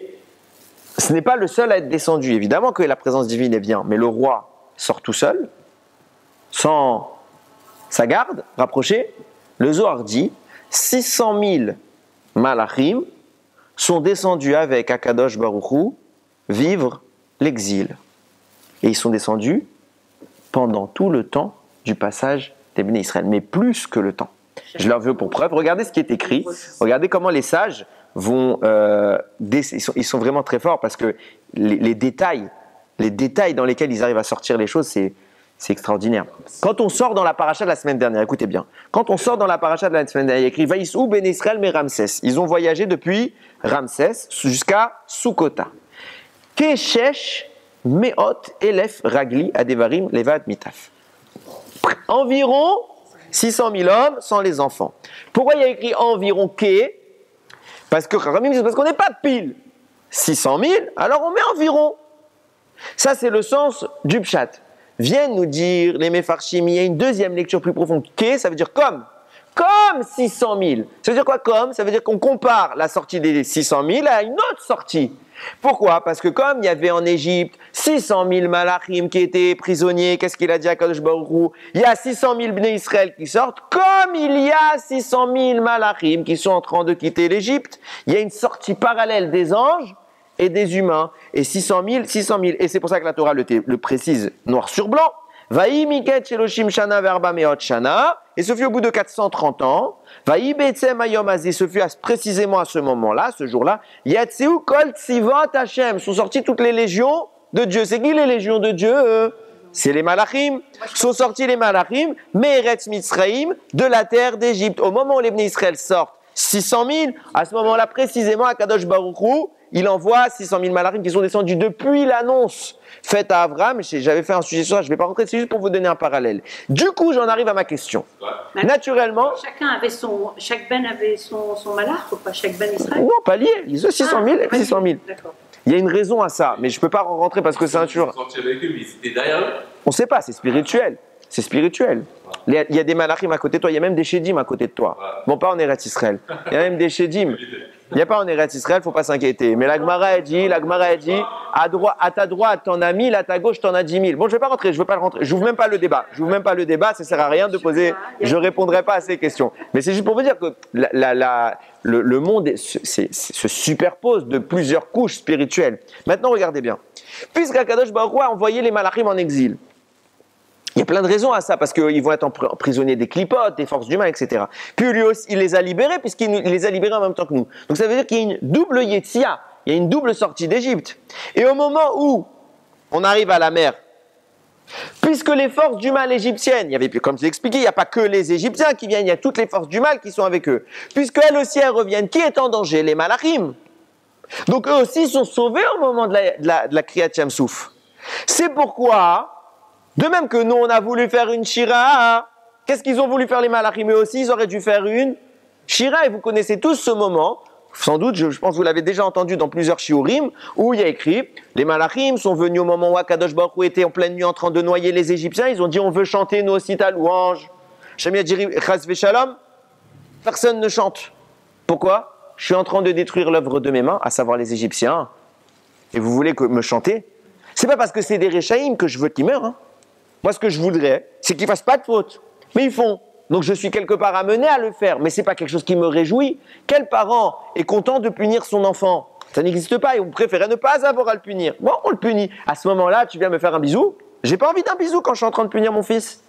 ce n'est pas le seul à être descendu. Évidemment que la présence divine est bien, mais le roi sort tout seul, sans sa garde rapprochée. Le Zohar dit 600 000 malachim sont descendus avec Akadosh Baruch Hu vivre l'exil. Et ils sont descendus pendant tout le temps du passage des Béné Israël, mais plus que le temps. Je leur veux pour preuve. Regardez ce qui est écrit. Regardez comment les sages vont... ils sont vraiment très forts parce que les détails dans lesquels ils arrivent à sortir les choses, c'est extraordinaire. Quand on sort dans la paracha de la semaine dernière, écoutez bien, quand on sort dans la paracha de la semaine dernière, il y a écrit Vaïsou ben Israël mais Ramsès. Ils ont voyagé depuis Ramsès jusqu'à Sukkota. Keshesh meot elef ragli adevarim levad mitaf. Environ 600 000 hommes sans les enfants. Pourquoi il y a écrit environ Ke? Parce qu'on n'est pas pile 600 000, alors on met environ. Ça, c'est le sens du pshat. Viennent nous dire les Mefarshim, il y a une deuxième lecture plus profonde. Ke, ça veut dire comme 600 000. Ça veut dire quoi comme? Ça veut dire qu'on compare la sortie des 600 000 à une autre sortie. Pourquoi? Parce que comme il y avait en Égypte 600 000 malachim qui étaient prisonniers, qu'est-ce qu'il a dit à Kadosh Baruch Hu? Il y a 600 000 Bnei Israël qui sortent, comme il y a 600 000 malachim qui sont en train de quitter l'Égypte. Il y a une sortie parallèle des anges et des humains. Et 600 000. Et c'est pour ça que la Torah le précise noir sur blanc. Vaï miket sheloshim shana verba meot shana. Et ce fut au bout de 430 ans. Vaï betzem ayom azé. Ce fut précisément à ce moment-là, ce jour-là. Yatseu kol tzivot Hashem. Sont sorties toutes les légions de Dieu. C'est qui les légions de Dieu? C'est les malachim. Sont sortis les malachim. Me'eretz Mitzraïm, de la terre d'Égypte. Au moment où les Bnei Israël sortent 600 000, à ce moment-là précisément, Akadosh Baruch Hu, il envoie 600 000 malachim qui sont descendus depuis l'annonce faite à Abraham. J'avais fait un sujet sur ça, je ne vais pas rentrer dessus, juste pour vous donner un parallèle. Du coup, j'en arrive à ma question. Ouais. Naturellement... Chaque ben avait son malach ou pas? Chaque ben Israël? Non, pas lié. Ils ont 600 000 et 600 000. D'accord. Il y a une raison à ça, mais je ne peux pas rentrer parce que c'est un Ils sont sortis avec eux, mais ils étaient derrière eux. On ne sait pas, c'est spirituel. C'est spirituel. Il y a des malachim à côté de toi, il y a même des chédim à côté de toi. Bon, pas en Eretz Israël. Il y a même des chédim. Il n'y a pas en Eretz Israël, il ne faut pas s'inquiéter. Mais la Gemara a dit, à ta droite, t'en as 1000, à ta gauche, t'en as 10 000. Bon, je ne vais pas rentrer, je ne j'ouvre même pas le débat. Ça ne sert à rien de poser, je ne répondrai pas à ces questions. Mais c'est juste pour vous dire que le monde se superpose de plusieurs couches spirituelles. Maintenant, regardez bien. Puisqu'Akadosh Baruch Hu a envoyé les malachim en exil, il y a plein de raisons à ça, parce qu'ils vont être prisonniers des clipotes, des forces du mal, etc. Puis lui aussi, il les a libérés, puisqu'il les a libérés en même temps que nous. Donc ça veut dire qu'il y a une double yetsia, il y a une double sortie d'Égypte. Et au moment où on arrive à la mer, puisque les forces du mal égyptiennes, il y avait, comme je l'ai expliqué, il n'y a pas que les Égyptiens qui viennent, il y a toutes les forces du mal qui sont avec eux. Puisqu'elles aussi, elles reviennent, qui est en danger? Les malachim. Donc eux aussi sont sauvés au moment de la Kriyat Yam-Souf. C'est pourquoi... De même que nous, on a voulu faire une shira, qu'est-ce qu'ils ont voulu faire les malachim? Eux aussi, ils auraient dû faire une shira. Et vous connaissez tous ce moment, sans doute, je pense que vous l'avez déjà entendu dans plusieurs shiurim, où il y a écrit, les malachim sont venus au moment où Akadosh Baruch Hu était en pleine nuit en train de noyer les Égyptiens, ils ont dit, on veut chanter nous aussi ta louange. Hashem a dit, chas v'shalom, personne ne chante. Pourquoi? Je suis en train de détruire l'œuvre de mes mains, à savoir les Égyptiens, et vous voulez me chanter? C'est pas parce que c'est des Réchaïm que je veux qu'ils meurent, hein. Moi, ce que je voudrais, c'est qu'ils ne fassent pas de faute. Mais ils font. Donc, je suis quelque part amené à le faire. Mais ce n'est pas quelque chose qui me réjouit. Quel parent est content de punir son enfant? Ça n'existe pas et on préférait ne pas avoir à le punir. Bon, on le punit. À ce moment-là, tu viens me faire un bisou. J'ai pas envie d'un bisou quand je suis en train de punir mon fils.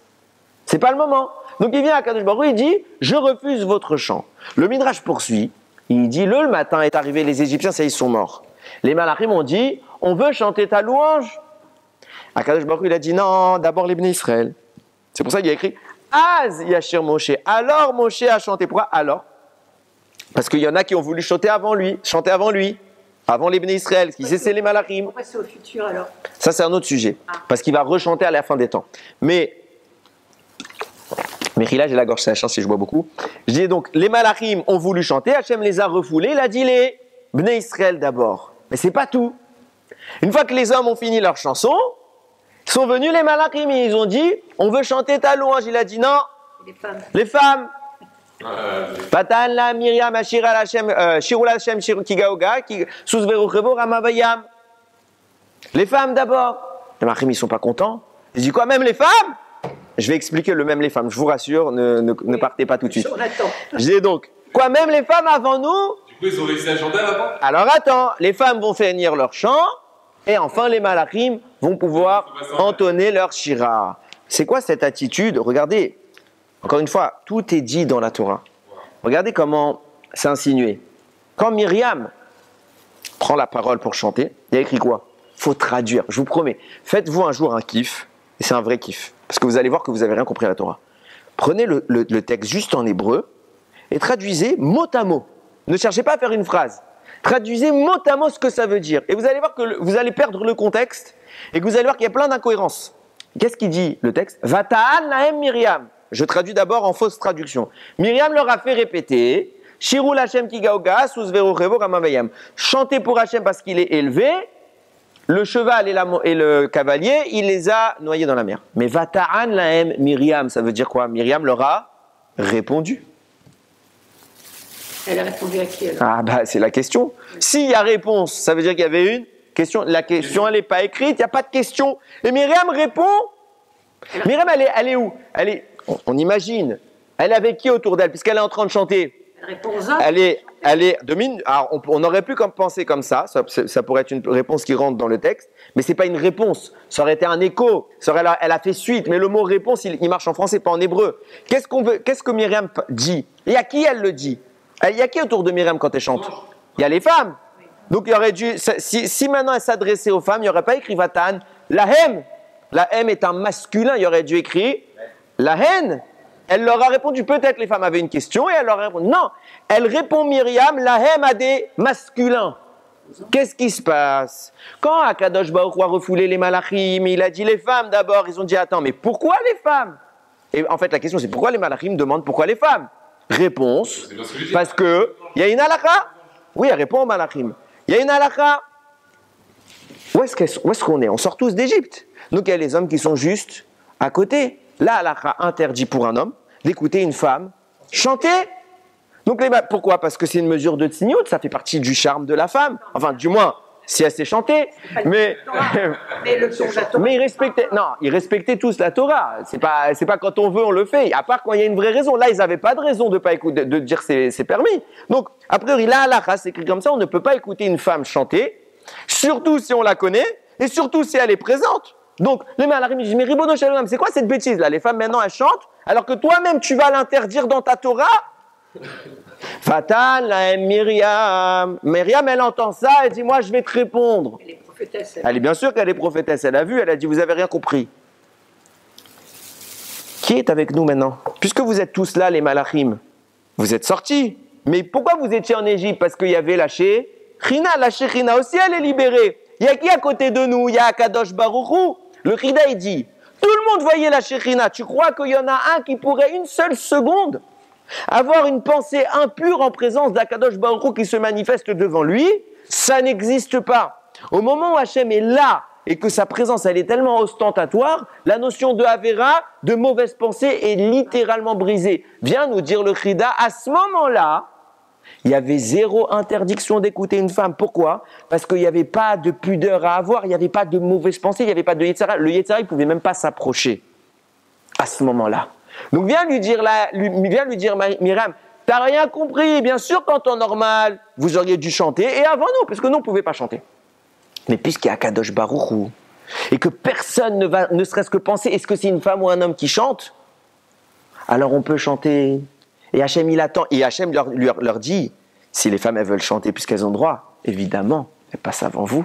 C'est pas le moment. Donc, il vient à Kadosh Baruch Hu, il dit, je refuse votre chant. Le Midrash poursuit. Il dit, le matin est arrivé, les Égyptiens, ça, ils sont morts. Les malachim ont dit, on veut chanter ta louange. Akadosh Baruch Hu, il a dit non, d'abord les Bnei Israël. C'est pour ça qu'il a écrit Az Yashir Moshe. Alors Moshe a chanté. Pourquoi alors? Parce qu'il y en a qui ont voulu chanter avant lui. avant les Bnei Israël, qui c'est les Malachim. Pourquoi c'est au futur alors? Ça, c'est un autre sujet. Parce qu'il va rechanter à la fin des temps. Mais là, j'ai la gorge sèche, si je bois beaucoup. Je dis donc, les Malachim ont voulu chanter, Hachem les a refoulés, il a dit les Bnei Israël d'abord. Mais c'est pas tout. Une fois que les hommes ont fini leur chanson, sont venus les Malachim et ils ont dit, on veut chanter ta louange. Il a dit non, Les femmes. les femmes. Patan la Myriam Ashira Hashem Shirul Hashem Kigaoga qui Sousveru Chebo Ramavayam. Les femmes d'abord. Les Malachim ils sont pas contents. Ils disent quoi, même les femmes? Je vais expliquer le même les femmes, je vous rassure, ne partez pas tout de suite. On attend. Je dis donc, quoi, même les femmes avant nous? Du coup, ils ont réussi à chanter avant? Alors attends, les femmes vont finir leur chant, et enfin les Malachim vont pouvoir entonner leur shira. C'est quoi cette attitude? Regardez, encore une fois, tout est dit dans la Torah. Regardez comment c'est insinué. Quand Myriam prend la parole pour chanter, il y a écrit quoi? Faut traduire, je vous promets. Faites-vous un jour un kiff, et c'est un vrai kiff, parce que vous allez voir que vous n'avez rien compris à la Torah. Prenez le texte juste en hébreu, et traduisez mot à mot. Ne cherchez pas à faire une phrase. Traduisez mot à mot ce que ça veut dire. Et vous allez voir que vous allez perdre le contexte et que vous allez voir qu'il y a plein d'incohérences. Qu'est-ce qu'il dit le texte? Vata'an lahem Myriam. Je traduis d'abord en fausse traduction. Myriam leur a fait répéter Shirul Hashem Kigaoga, Sousveru Chebo Ramavayam. Chantez pour Hashem parce qu'il est élevé. Le cheval et le cavalier, il les a noyés dans la mer. Mais Vata'an lahem Myriam, ça veut dire quoi? Myriam leur a répondu. Elle a répondu à qui alors? Ah bah c'est la question. S'il y a réponse, ça veut dire qu'il y avait une question. La question elle n'est pas écrite, il n'y a pas de question. Et Myriam répond. Myriam elle est où? On imagine. Elle est avec qui autour d'elle puisqu'elle est en train de chanter? Elle répond aux hommes. Elle est domine. Alors on aurait pu penser comme ça. Ça pourrait être une réponse qui rentre dans le texte, mais c'est pas une réponse. Ça aurait été un écho. Elle a fait suite, mais le mot réponse il marche en français, pas en hébreu. Qu'est-ce que Myriam dit? Et à qui elle le dit? Il y a qui autour de Myriam quand elle chante? Il y a les femmes. Donc il aurait dû, si maintenant elle s'adressait aux femmes, il n'y aurait pas écrit Vatan. La haine. La haine est un masculin, il aurait dû écrire la haine. Elle leur a répondu, peut-être les femmes avaient une question et elle leur a répondu. Non, elle répond Myriam, la haine a des masculins. Qu'est-ce qui se passe? Quand Akadosh Baruch Hu a refoulé les Malachim, il a dit les femmes d'abord, ils ont dit attends, mais pourquoi les femmes? Et en fait la question c'est pourquoi les Malachim demandent pourquoi les femmes? Réponse, parce que il y a une halakha. Oui, elle répond aux Malachim. Il y a une halakha. Où est-ce qu'on est? On sort tous d'Égypte. Donc il y a les hommes qui sont juste à côté. La halakha interdit pour un homme d'écouter une femme chanter. Donc pourquoi? Parce que c'est une mesure de tzniut, ça fait partie du charme de la femme. Enfin, du moins, si elle sait chanter. Mais ils respectaient tous la Torah. C'est pas quand on veut, on le fait. À part quand il y a une vraie raison. Là, ils n'avaient pas de raison de pas écouter, de dire c'est permis. Donc, a priori, la halakha, c'est écrit comme ça, on ne peut pas écouter une femme chanter, surtout si on la connaît, et surtout si elle est présente. Donc, les Malachim disent, mais Ribono Shalom, c'est quoi cette bêtise là? Les femmes maintenant elles chantent, alors que toi-même tu vas l'interdire dans ta Torah. Fatan, la Myriam. Myriam, elle entend ça, elle dit, moi je vais te répondre. Elle est prophétesse. Elle est bien sûr qu'elle est prophétesse, elle a vu, elle a dit, vous avez rien compris. Qui est avec nous maintenant? Puisque vous êtes tous là, les Malachim, vous êtes sortis. Mais pourquoi vous étiez en Égypte? Parce qu'il y avait la Shechina. La Shechina aussi, elle est libérée. Il y a qui à côté de nous? Il y a Akadosh Baruch Hu. Le Chida, il dit, tout le monde voyait la Shechina. Tu crois qu'il y en a un qui pourrait une seule seconde avoir une pensée impure en présence d'Akadosh Baruch Hu qui se manifeste devant lui? Ça n'existe pas. Au moment où Hachem est là et que sa présence elle est tellement ostentatoire, la notion de Avera, de mauvaise pensée, est littéralement brisée. Vient nous dire le Chida, à ce moment-là, il y avait zéro interdiction d'écouter une femme. Pourquoi? Parce qu'il n'y avait pas de pudeur à avoir, il n'y avait pas de mauvaise pensée, il n'y avait pas de Yetzara. Le Yetzara, il ne pouvait même pas s'approcher à ce moment-là. Donc viens lui dire Myriam, t'as rien compris, bien sûr qu'en temps normal, vous auriez dû chanter, et avant nous, parce que nous, on ne pouvait pas chanter. Mais puisqu'il y a Kadosh Baruch Hu, et que personne ne serait-ce que penser, est-ce que c'est une femme ou un homme qui chante? Alors on peut chanter. Et Hachem, il attend. Et Hachem leur dit, si les femmes elles veulent chanter puisqu'elles ont droit, évidemment, elles passent avant vous.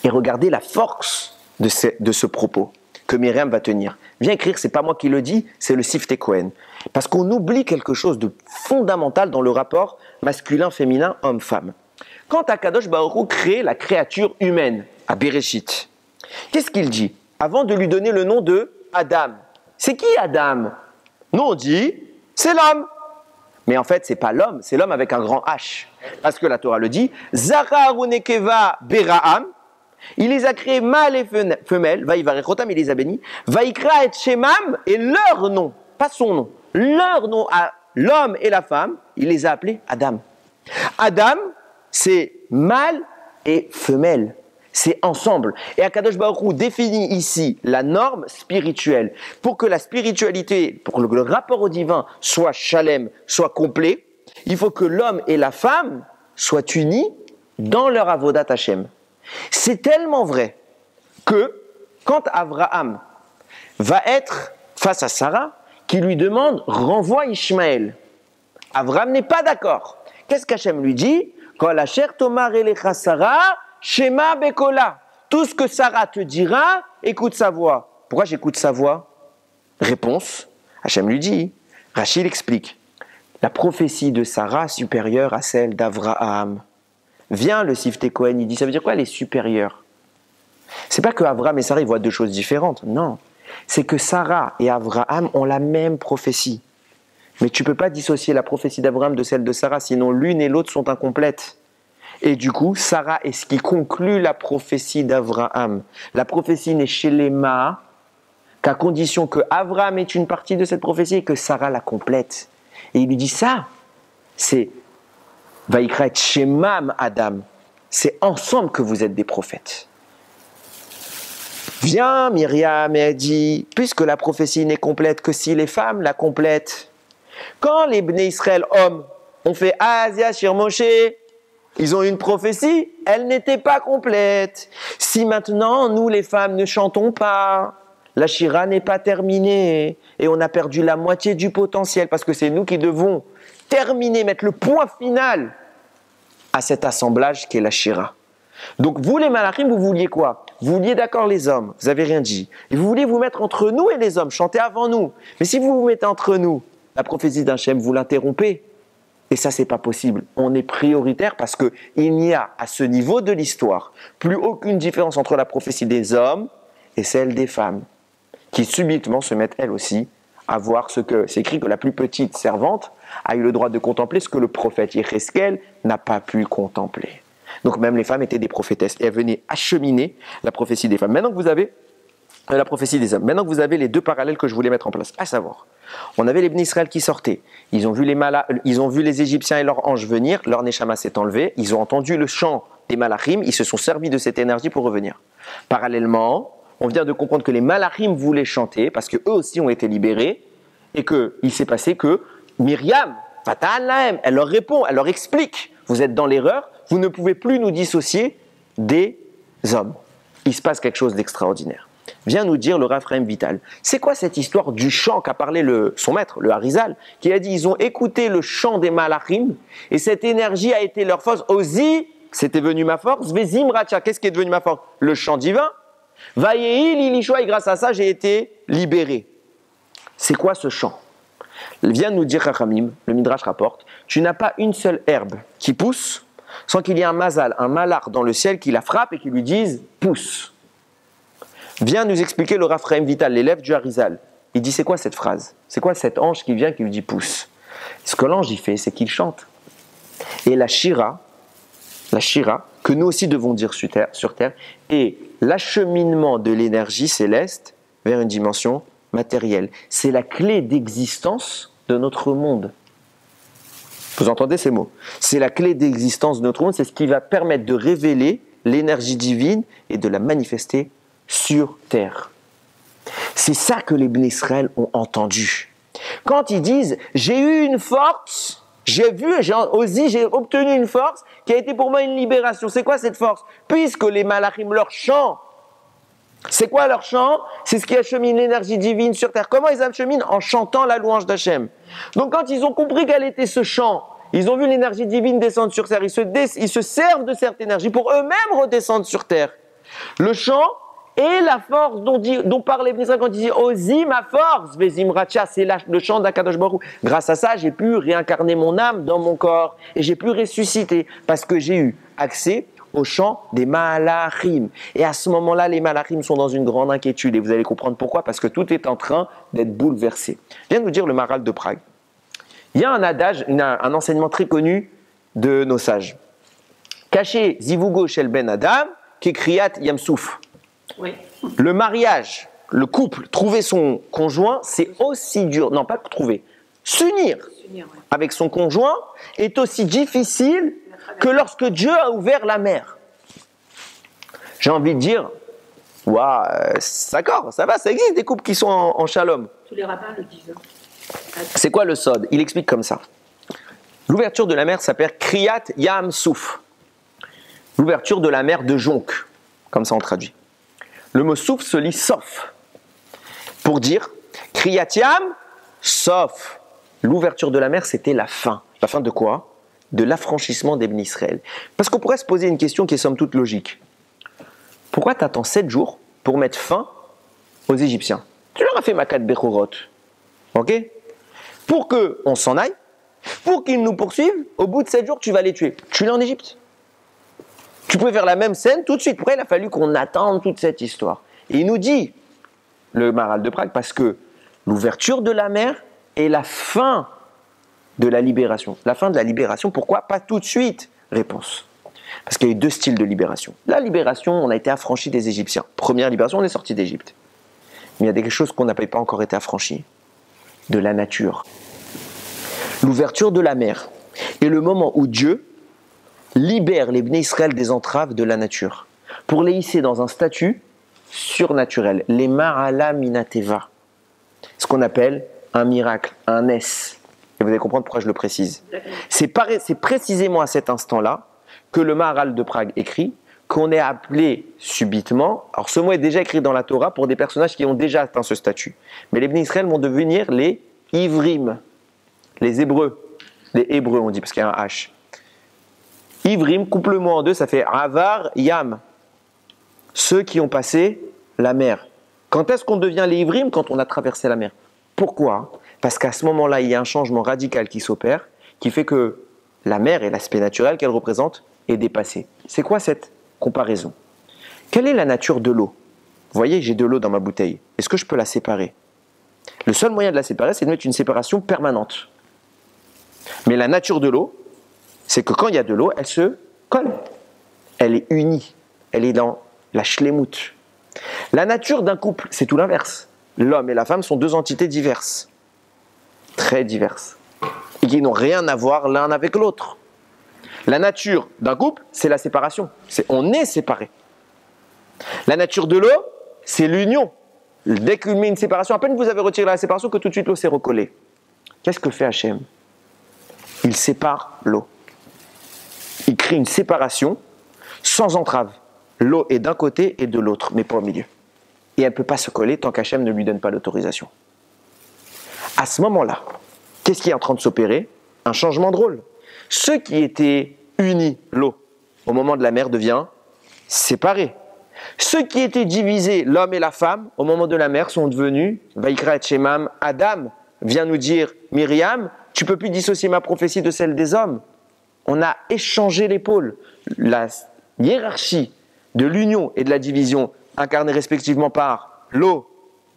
Et regardez la force de ce propos que Myriam va tenir. Viens écrire, c'est pas moi qui le dis, c'est le Siftei Kohen. Parce qu'on oublie quelque chose de fondamental dans le rapport masculin-féminin, homme-femme. Quand Akadosh Baruch Hu crée la créature humaine, à Bereshit, qu'est-ce qu'il dit? Avant de lui donner le nom de Adam. C'est qui Adam? Nous on dit, c'est l'homme. Mais en fait, c'est pas l'homme, c'est l'homme avec un grand H. Parce que la Torah le dit, Zachar unekeva bera'am, il les a créés mâles et femelles, vaïvarechotam, il les a bénis, vaikra et shemam, et leur nom, pas son nom, leur nom à l'homme et la femme, il les a appelés Adam. Adam, c'est mâle et femelle. C'est ensemble. Et Akadosh Baruch Hu définit ici la norme spirituelle. Pour que la spiritualité, pour que le rapport au divin soit shalem, soit complet, il faut que l'homme et la femme soient unis dans leur avodat Hashem. C'est tellement vrai que quand Abraham va être face à Sarah, qui lui demande « renvoie Ishmaël », Abraham n'est pas d'accord. Qu'est-ce qu'Hachem lui dit? « Kol asher tomar elecha Sarah » Shema Bekola, tout ce que Sarah te dira, écoute sa voix. Pourquoi j'écoute sa voix? Réponse, Hachem lui dit, Rachid explique, la prophétie de Sarah supérieure à celle d'Avraham. Vient le Sifte Kohen, il dit, ça veut dire quoi elle est supérieure? C'est pas que Avraham et Sarah ils voient deux choses différentes, non. C'est que Sarah et Avraham ont la même prophétie. Mais tu peux pas dissocier la prophétie d'Avraham de celle de Sarah, sinon l'une et l'autre sont incomplètes. Et du coup, Sarah est ce qui conclut la prophétie d'Avraham. La prophétie n'est chez les Ma'a qu'à condition que Avraham est une partie de cette prophétie et que Sarah la complète. Et il lui dit ça, c'est Vaikra et Shemam Adam. C'est ensemble que vous êtes des prophètes. Viens Myriam et elle dit, puisque la prophétie n'est complète que si les femmes la complètent. Quand les Bnei Israël hommes ont fait Asia Shir Moshe, ils ont une prophétie, elle n'était pas complète. Si maintenant, nous les femmes ne chantons pas, la Shira n'est pas terminée et on a perdu la moitié du potentiel parce que c'est nous qui devons terminer, mettre le point final à cet assemblage qui est la Shira. Donc vous les Malachim, vous vouliez quoi? Vous vouliez d'accord les hommes, vous n'avez rien dit. Et vous vouliez vous mettre entre nous et les hommes, chanter avant nous. Mais si vous vous mettez entre nous, la prophétie d'Hachem, vous l'interrompez. Et ça, c'est pas possible. On est prioritaire parce que il n'y a, à ce niveau de l'histoire, plus aucune différence entre la prophétie des hommes et celle des femmes, qui subitement se mettent elles aussi à voir ce que, c'est écrit que la plus petite servante a eu le droit de contempler ce que le prophète Yecheskel n'a pas pu contempler. Donc même les femmes étaient des prophétesses et elles venaient acheminer la prophétie des femmes. Maintenant que vous avez la prophétie des hommes. Maintenant que vous avez les deux parallèles que je voulais mettre en place, à savoir, on avait les Bnei Israël qui sortaient, ils ont vu les Égyptiens et leurs anges venir, leur Neshama s'est enlevé, ils ont entendu le chant des Malachim, ils se sont servis de cette énergie pour revenir. Parallèlement, on vient de comprendre que les Malachim voulaient chanter, parce qu'eux aussi ont été libérés, et qu'il s'est passé que Myriam, Fata'an Lahem, elle leur répond, elle leur explique, vous êtes dans l'erreur, vous ne pouvez plus nous dissocier des hommes. Il se passe quelque chose d'extraordinaire. Vient nous dire le Rav Chaim Vital. C'est quoi cette histoire du chant qu'a parlé son maître, le Harizal, qui a dit ils ont écouté le chant des Malachim et cette énergie a été leur force. Ozi, c'était venu ma force. Vezim Racha, qu'est-ce qui est devenu ma force? Le chant divin. Vayeil Ilishua, et grâce à ça j'ai été libéré. C'est quoi ce chant? Vient nous dire Chachamim, le Midrash rapporte, tu n'as pas une seule herbe qui pousse sans qu'il y ait un mazal, un malach dans le ciel qui la frappe et qui lui dise pousse. Vient nous expliquer le Rav Chaim Vital, l'élève du Harizal. Il dit c'est quoi cette phrase? C'est quoi cet ange qui vient qui lui dit pousse? Ce que l'ange y fait, c'est qu'il chante. Et la Shira, que nous aussi devons dire sur terre, est l'acheminement de l'énergie céleste vers une dimension matérielle. C'est la clé d'existence de notre monde. Vous entendez ces mots? C'est la clé d'existence de notre monde, c'est ce qui va permettre de révéler l'énergie divine et de la manifester sur terre. C'est ça que les Bnei Israël ont entendu. Quand ils disent « j'ai eu une force, j'ai obtenu une force qui a été pour moi une libération ». C'est quoi cette force? Puisque les Malachim, leur chant, c'est quoi leur chant? C'est ce qui achemine l'énergie divine sur terre. Comment ils acheminent? En chantant la louange d'Hachem. Donc quand ils ont compris quel était ce chant, ils ont vu l'énergie divine descendre sur terre, ils se servent de cette énergie pour eux-mêmes redescendre sur terre. Le chant et la force dont parle les Israël quand il dit « Ozi, ma force !» Vezim Racha, c'est le chant d'Akadosh Baruch Hu. Grâce à ça, j'ai pu réincarner mon âme dans mon corps et j'ai pu ressusciter parce que j'ai eu accès au champ des malachim. Et à ce moment-là, les malachim sont dans une grande inquiétude. Et vous allez comprendre pourquoi, parce que tout est en train d'être bouleversé. Vient nous dire le Maharal de Prague. Il y a un adage, un enseignement très connu de nos sages. Caché zivugo shel ben adam, kekriyat yamsouf. Oui. Le mariage, le couple, trouver son conjoint, c'est aussi dur. Non, pas trouver. S'unir avec son conjoint est aussi difficile que lorsque Dieu a ouvert la mer. J'ai envie de dire, waouh, d'accord, ça va, ça existe des couples qui sont en shalom. Tous les rabbins le disent. C'est quoi le sod? Il explique comme ça. L'ouverture de la mer s'appelle Kriyat Yam Souf. L'ouverture de la mer de jonc, comme ça on traduit. Le mot souf se lit sauf. Pour dire Kriyat Yam sauf. L'ouverture de la mer, c'était la fin. La fin de quoi? De l'affranchissement des Bnei Israël. Parce qu'on pourrait se poser une question qui est somme toute logique. Pourquoi tu attends 7 jours pour mettre fin aux Égyptiens? Tu leur as fait Makat Bechorot. Ok? Pour qu'on s'en aille, pour qu'ils nous poursuivent, au bout de 7 jours, tu vas les tuer. Tu l'es en Égypte. Tu pouvais faire la même scène tout de suite. Pourquoi il a fallu qu'on attende toute cette histoire? Et il nous dit, le Maharal de Prague, parce que l'ouverture de la mer est la fin de la libération. La fin de la libération, pourquoi? Pas tout de suite. Réponse. Parce qu'il y a eu 2 styles de libération. La libération, on a été affranchi des Égyptiens. Première libération, on est sorti d'Égypte. Mais il y a quelque chose qu'on n'a pas encore été affranchi. De la nature. L'ouverture de la mer est le moment où Dieu libère les Bnei Israël des entraves de la nature pour les hisser dans un statut surnaturel, les Ma'ala Minateva, ce qu'on appelle un miracle, un S. Et vous allez comprendre pourquoi je le précise. C'est précisément à cet instant-là que le Maharal de Prague écrit qu'on est appelé subitement, alors ce mot est déjà écrit dans la Torah pour des personnages qui ont déjà atteint ce statut, mais les Bnei Israël vont devenir les Ivrim, les Hébreux on dit parce qu'il y a un H. Ivrim, coupe le mot en deux, ça fait Avar Yam, ceux qui ont passé la mer. Quand est-ce qu'on devient les Ivrim? Quand on a traversé la mer. Pourquoi? Parce qu'à ce moment-là, il y a un changement radical qui s'opère, qui fait que la mer et l'aspect naturel qu'elle représente est dépassé. C'est quoi cette comparaison? Quelle est la nature de l'eau? Vous voyez, j'ai de l'eau dans ma bouteille. Est-ce que je peux la séparer? Le seul moyen de la séparer, c'est de mettre une séparation permanente. Mais la nature de l'eau, c'est que quand il y a de l'eau, elle se colle. Elle est unie. Elle est dans la shlemut. La nature d'un couple, c'est tout l'inverse. L'homme et la femme sont 2 entités diverses. Très diverses. Et qui n'ont rien à voir l'un avec l'autre. La nature d'un couple, c'est la séparation. On est séparés. La nature de l'eau, c'est l'union. Dès qu'il met une séparation, à peine vous avez retiré la séparation, que tout de suite l'eau s'est recollée. Qu'est-ce que fait Hachem? Il sépare l'eau. Il crée une séparation sans entrave. L'eau est d'un côté et de l'autre, mais pas au milieu. Et elle ne peut pas se coller tant qu'Hachem ne lui donne pas l'autorisation. À ce moment-là, qu'est-ce qui est en train de s'opérer? Un changement de rôle. Ceux qui étaient unis, l'eau, au moment de la mer devient séparés. Ceux qui étaient divisés, l'homme et la femme, au moment de la mer sont devenus Vaikra et Shemam, Adam vient nous dire, Myriam, tu ne peux plus dissocier ma prophétie de celle des hommes. On a échangé les pôles. La hiérarchie de l'union et de la division, incarnée respectivement par l'eau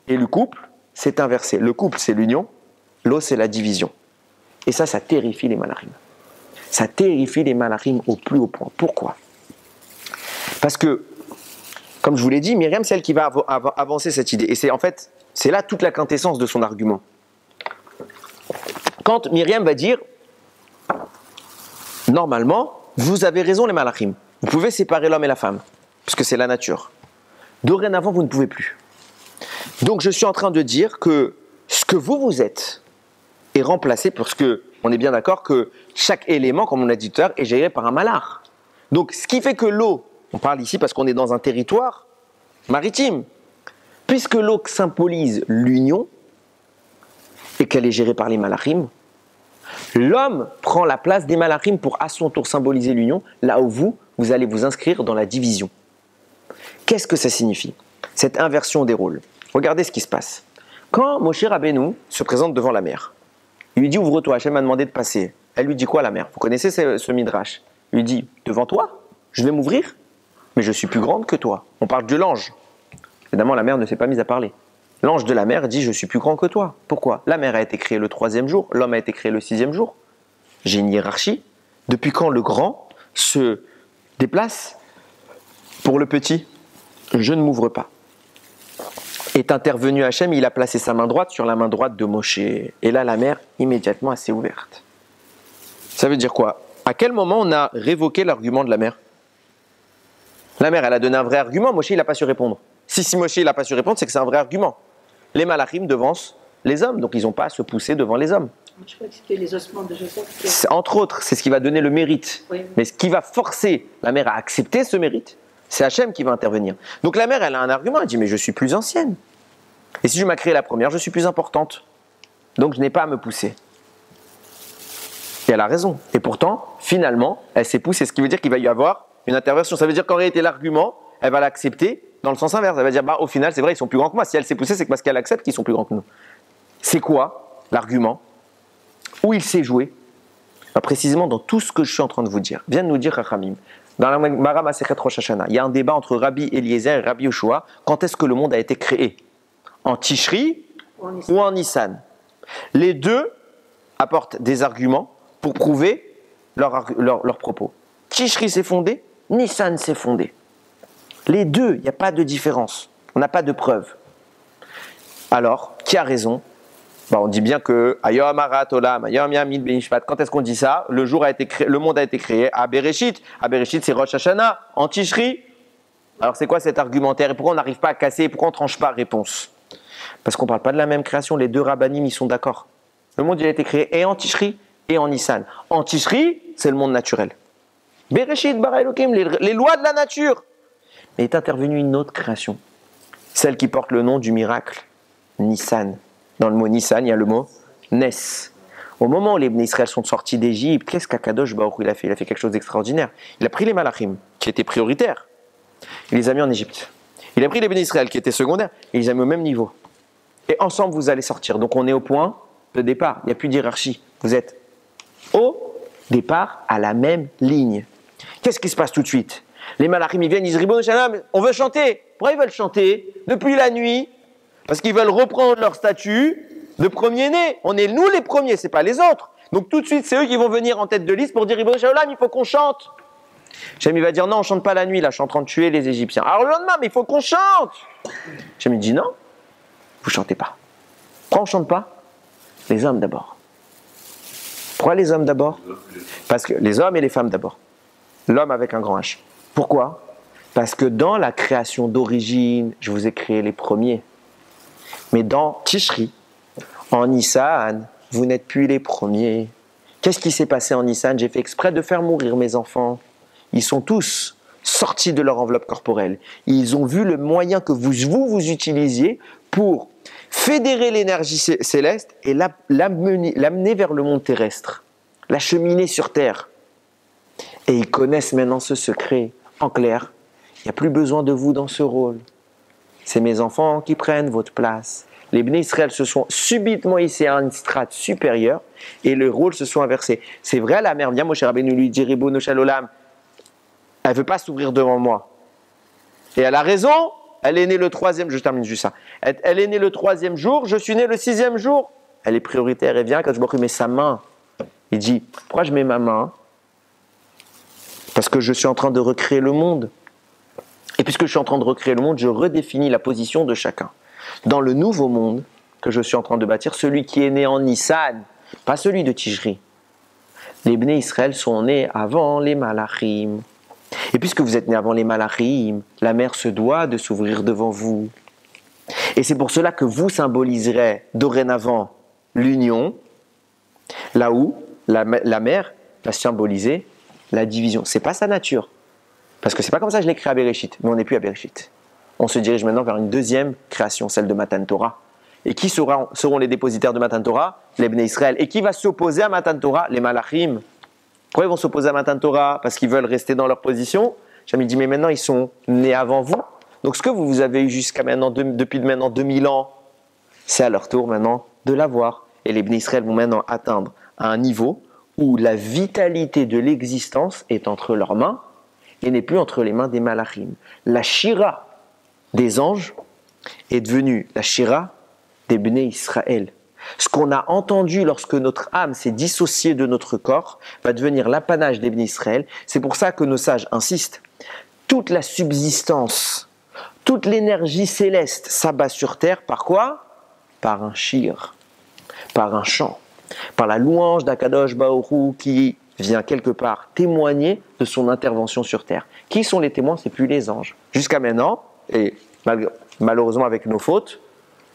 et le couple, s'est inversée. Le couple, c'est l'union, l'eau, c'est la division. Et ça terrifie les malachim. Ça terrifie les malachim au plus haut point. Pourquoi? Parce que, comme je vous l'ai dit, Myriam, c'est elle qui va avancer cette idée. Et c'est là toute la quintessence de son argument. Quand Myriam va dire, normalement, vous avez raison les malachim, vous pouvez séparer l'homme et la femme, parce que c'est la nature. Dorénavant, vous ne pouvez plus. Donc je suis en train de dire que ce que vous êtes est remplacé, parce qu'on est bien d'accord que chaque élément, comme on l'a dit tout à l'heure, est géré par un malach. Donc ce qui fait que l'eau, on parle ici parce qu'on est dans un territoire maritime, puisque l'eau symbolise l'union, et qu'elle est gérée par les malachim, l'homme prend la place des malachim pour à son tour symboliser l'union, là où vous allez vous inscrire dans la division. Qu'est-ce que ça signifie? Cette inversion des rôles. Regardez ce qui se passe. Quand Moshe Rabbeinu se présente devant la mer, il lui dit, ouvre-toi, Hachem m'a demandé de passer. Elle lui dit quoi la mer? Vous connaissez ce midrash? Il lui dit, devant toi? je vais m'ouvrir, mais je suis plus grande que toi. On parle de l'ange. Évidemment, la mer ne s'est pas mise à parler. L'ange de la mer dit, je suis plus grand que toi. Pourquoi? La mer a été créée le 3e jour, l'homme a été créé le 6e jour. J'ai une hiérarchie. Depuis quand le grand se déplace pour le petit? Je ne m'ouvre pas. Est intervenu Hachem, il a placé sa main droite sur la main droite de Moshe. Et là, la mer, immédiatement, elle s'est ouverte. Ça veut dire quoi? À quel moment on a révoqué l'argument de la mer? La mer, elle a donné un vrai argument, Moshe, il n'a pas su répondre. Si Moshe, il n'a pas su répondre, c'est que c'est un vrai argument. Les malachim devancent les hommes, donc ils n'ont pas à se pousser devant les hommes. Je crois que c'était les ossements de Joseph. Entre autres, c'est ce qui va donner le mérite. Oui. Mais ce qui va forcer la mère à accepter ce mérite, c'est Hachem qui va intervenir. Donc la mère, elle a un argument, elle dit, mais je suis plus ancienne. Et si je m'ai créé la première, je suis plus importante. Donc je n'ai pas à me pousser. Et elle a raison. Et pourtant, finalement, elle s'est poussée, ce qui veut dire qu'il va y avoir une intervention. Ça veut dire qu'en réalité, l'argument, elle va l'accepter dans le sens inverse. Elle va dire, au final, c'est vrai, ils sont plus grands que moi. Si elle s'est poussée, c'est parce qu'elle accepte qu'ils sont plus grands que nous. C'est quoi l'argument? Où il s'est joué? Précisément dans tout ce que je suis en train de vous dire. Vient de nous dire Rachamim. Dans la Gemara Masechet Rosh Hashanah, il y a un débat entre Rabbi Eliezer et Rabbi Yoshua. Quand est-ce que le monde a été créé? En Tishri ou en Nissan? Les deux apportent des arguments pour prouver leur propos. Tishri s'est fondé, Nissan s'est fondé. Les deux, il n'y a pas de différence. On n'a pas de preuve. Alors, qui a raison? On dit bien que Ayom Harat Olam, Ayom Yamid Benishpat. Quand est-ce qu'on dit ça? Le jour a été créé, le monde a été créé à Bereshit. À Bereshit, c'est Rosh Hashanah, en Tishri. Alors c'est quoi cet argumentaire? Et pourquoi on n'arrive pas à casser? Pourquoi on ne tranche pas? Réponse. Parce qu'on ne parle pas de la même création. Les deux rabbanim, ils sont d'accord. Le monde il a été créé et en Tishri et en Nissan. En Tishri, c'est le monde naturel. Bereshit, bara Elokim, les lois de la nature. Mais est intervenue une autre création. Celle qui porte le nom du miracle, Nissan. Dans le mot Nissan, il y a le mot Nes. Au moment où les Bnei Israël sont sortis d'Égypte, qu'est-ce qu'Akadosh Baruch Hu il a fait? Il a fait quelque chose d'extraordinaire. Il a pris les malachim, qui étaient prioritaires, il les a mis en Égypte. Il a pris les Bnei Israël, qui étaient secondaires, et il les a mis au même niveau. Et ensemble, vous allez sortir. Donc on est au point de départ. Il n'y a plus d'hiérarchie. Vous êtes au départ à la même ligne. Qu'est-ce qui se passe tout de suite? Les malachim, ils viennent, ils disent Ribono Shel Olam, on veut chanter. Pourquoi ils veulent chanter? Depuis la nuit. Parce qu'ils veulent reprendre leur statut de premier-né. On est nous les premiers, c'est pas les autres. Donc tout de suite, c'est eux qui vont venir en tête de liste pour dire Ribono Shel Olam, il faut qu'on chante. Hachem va dire non, on chante pas la nuit, là, je suis en train de tuer les Égyptiens. Alors le lendemain, mais il faut qu'on chante. Hachem dit non, vous chantez pas. Pourquoi on chante pas? Les hommes d'abord. Pourquoi les hommes d'abord? Parce que les hommes et les femmes d'abord. L'homme avec un grand H. Pourquoi? Parce que dans la création d'origine, je vous ai créé les premiers. Mais dans Tishri, en Nissan, vous n'êtes plus les premiers. Qu'est-ce qui s'est passé en Nissan? J'ai fait exprès de faire mourir mes enfants. Ils sont tous sortis de leur enveloppe corporelle. Ils ont vu le moyen que vous utilisiez pour fédérer l'énergie céleste et l'amener vers le monde terrestre, l'acheminer sur terre. Et ils connaissent maintenant ce secret. En clair, il n'y a plus besoin de vous dans ce rôle. C'est mes enfants qui prennent votre place. Les Bnei Israël se sont subitement hissés à une strate supérieure et les rôles se sont inversés. C'est vrai, la mère vient, Moshe Rabbeinu lui dit Ribono Shel Olam, elle ne veut pas s'ouvrir devant moi. Et elle a raison, elle est née le 3e, je termine juste ça. Elle est née le 3e jour, je suis né le 6e jour. Elle est prioritaire, elle vient, quand je met sa main. Il dit, pourquoi je mets ma main? Parce que je suis en train de recréer le monde. Et puisque je suis en train de recréer le monde, je redéfinis la position de chacun. Dans le nouveau monde que je suis en train de bâtir, celui qui est né en Nissan, pas celui de Tishri. Les Bnei Israël sont nés avant les Malachim. Et puisque vous êtes nés avant les Malachim, la mer se doit de s'ouvrir devant vous. Et c'est pour cela que vous symboliserez dorénavant l'union, là où la mer va symboliser la division. C'est pas sa nature. Parce que c'est pas comme ça que je l'ai créé à Bereshit, mais on n'est plus à Bereshit. On se dirige maintenant vers une deuxième création, celle de Matan Torah. Et qui seront les dépositaires de Matan Torah? Les Bnei Israël. Et qui va s'opposer à Matan Torah? Les Malachim. Pourquoi ils vont s'opposer à Matan Torah? Parce qu'ils veulent rester dans leur position. J'avais dit, mais maintenant ils sont nés avant vous. Donc ce que vous avez eu jusqu'à maintenant, depuis maintenant 2000 ans, c'est à leur tour maintenant de l'avoir. Et les Bnei Israël vont maintenant atteindre un niveau où la vitalité de l'existence est entre leurs mains et n'est plus entre les mains des malachim. La shira des anges est devenue la shira des Bnei Israël. Ce qu'on a entendu lorsque notre âme s'est dissociée de notre corps va devenir l'apanage des Bnei Israël. C'est pour ça que nos sages insistent. Toute la subsistance, toute l'énergie céleste s'abat sur terre. Par quoi? Par un shir, par un chant, par la louange d'Akadosh Baruch Hu qui vient quelque part témoigner de son intervention sur terre. Qui sont les témoins? C'est plus les anges. Jusqu'à maintenant, et malheureusement avec nos fautes,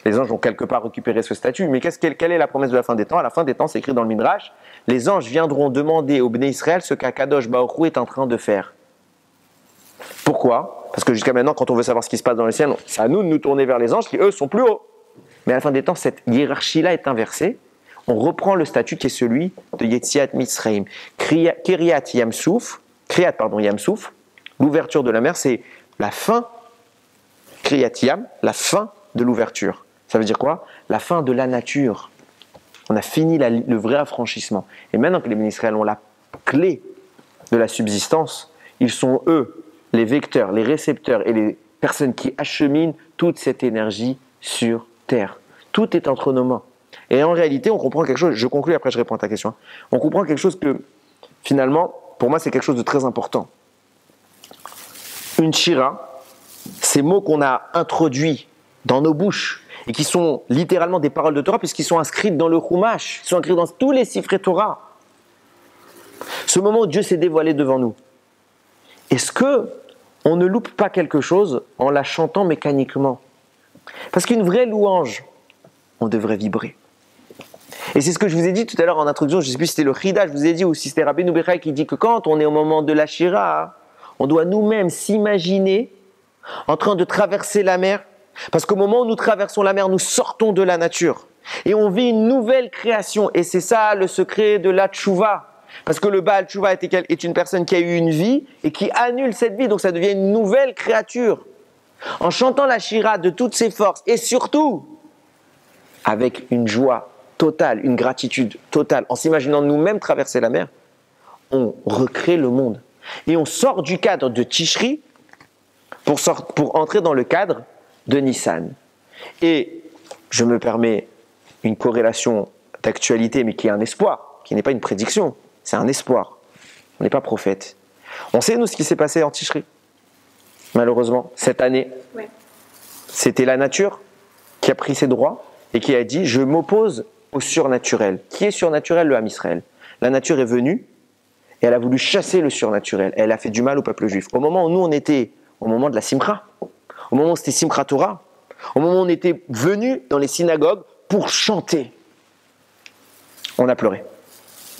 les anges ont quelque part récupéré ce statut. Mais quelle est la promesse de la fin des temps? À la fin des temps, c'est écrit dans le Midrash, les anges viendront demander au Bnei Israël ce qu'Akadosh Baruch Hu est en train de faire. Pourquoi? Parce que jusqu'à maintenant, quand on veut savoir ce qui se passe dans le ciel, c'est à nous de nous tourner vers les anges qui, eux, sont plus hauts. Mais à la fin des temps, cette hiérarchie-là est inversée. On reprend le statut qui est celui de Yetziat Mitzrayim. Kriyat Yamsouf, l'ouverture de la mer, c'est la fin, Kriyat Yam, la fin de l'ouverture. Ça veut dire quoi? La fin de la nature. On a fini le vrai affranchissement. Et maintenant que les Bnei Israël ont la clé de la subsistance, ils sont eux, les vecteurs, les récepteurs et les personnes qui acheminent toute cette énergie sur terre. Tout est entre nos mains. Et en réalité, on comprend quelque chose, je conclue, après je réponds à ta question. On comprend quelque chose que, finalement, pour moi, c'est quelque chose de très important. Une shira, ces mots qu'on a introduits dans nos bouches, et qui sont littéralement des paroles de Torah, puisqu'ils sont inscrits dans le Chumash, ils sont inscrits dans tous les Sifrei Torah. Ce moment où Dieu s'est dévoilé devant nous, est-ce que on ne loupe pas quelque chose en la chantant mécaniquement? Parce qu'une vraie louange, on devrait vibrer. Et c'est ce que je vous ai dit tout à l'heure en introduction, je ne sais plus si c'était le Chida, je vous ai dit, ou si c'était Rabbeinu Bechai qui dit que quand on est au moment de la Shira, on doit nous-mêmes s'imaginer en train de traverser la mer, parce qu'au moment où nous traversons la mer, nous sortons de la nature. Et on vit une nouvelle création, et c'est ça le secret de la Tchouva. Parce que le Baal Tchouva est une personne qui a eu une vie, et qui annule cette vie, donc ça devient une nouvelle créature. En chantant la Shira de toutes ses forces, et surtout, avec une joie totale, une gratitude totale, en s'imaginant nous-mêmes traverser la mer, on recrée le monde. Et on sort du cadre de Tishri pour entrer dans le cadre de Nissan. Et je me permets une corrélation d'actualité, mais qui est un espoir, qui n'est pas une prédiction, c'est un espoir. On n'est pas prophète. On sait, nous, ce qui s'est passé en Tishri. Malheureusement, cette année, Ouais. C'était la nature qui a pris ses droits et qui a dit « je m'oppose au surnaturel ». Qui est surnaturel? Le Ham Israël. La nature est venue et elle a voulu chasser le surnaturel. Elle a fait du mal au peuple juif. Au moment où nous, on était au moment de la Simcha, au moment où c'était Simchat Torah, au moment où on était venus dans les synagogues pour chanter, on a pleuré.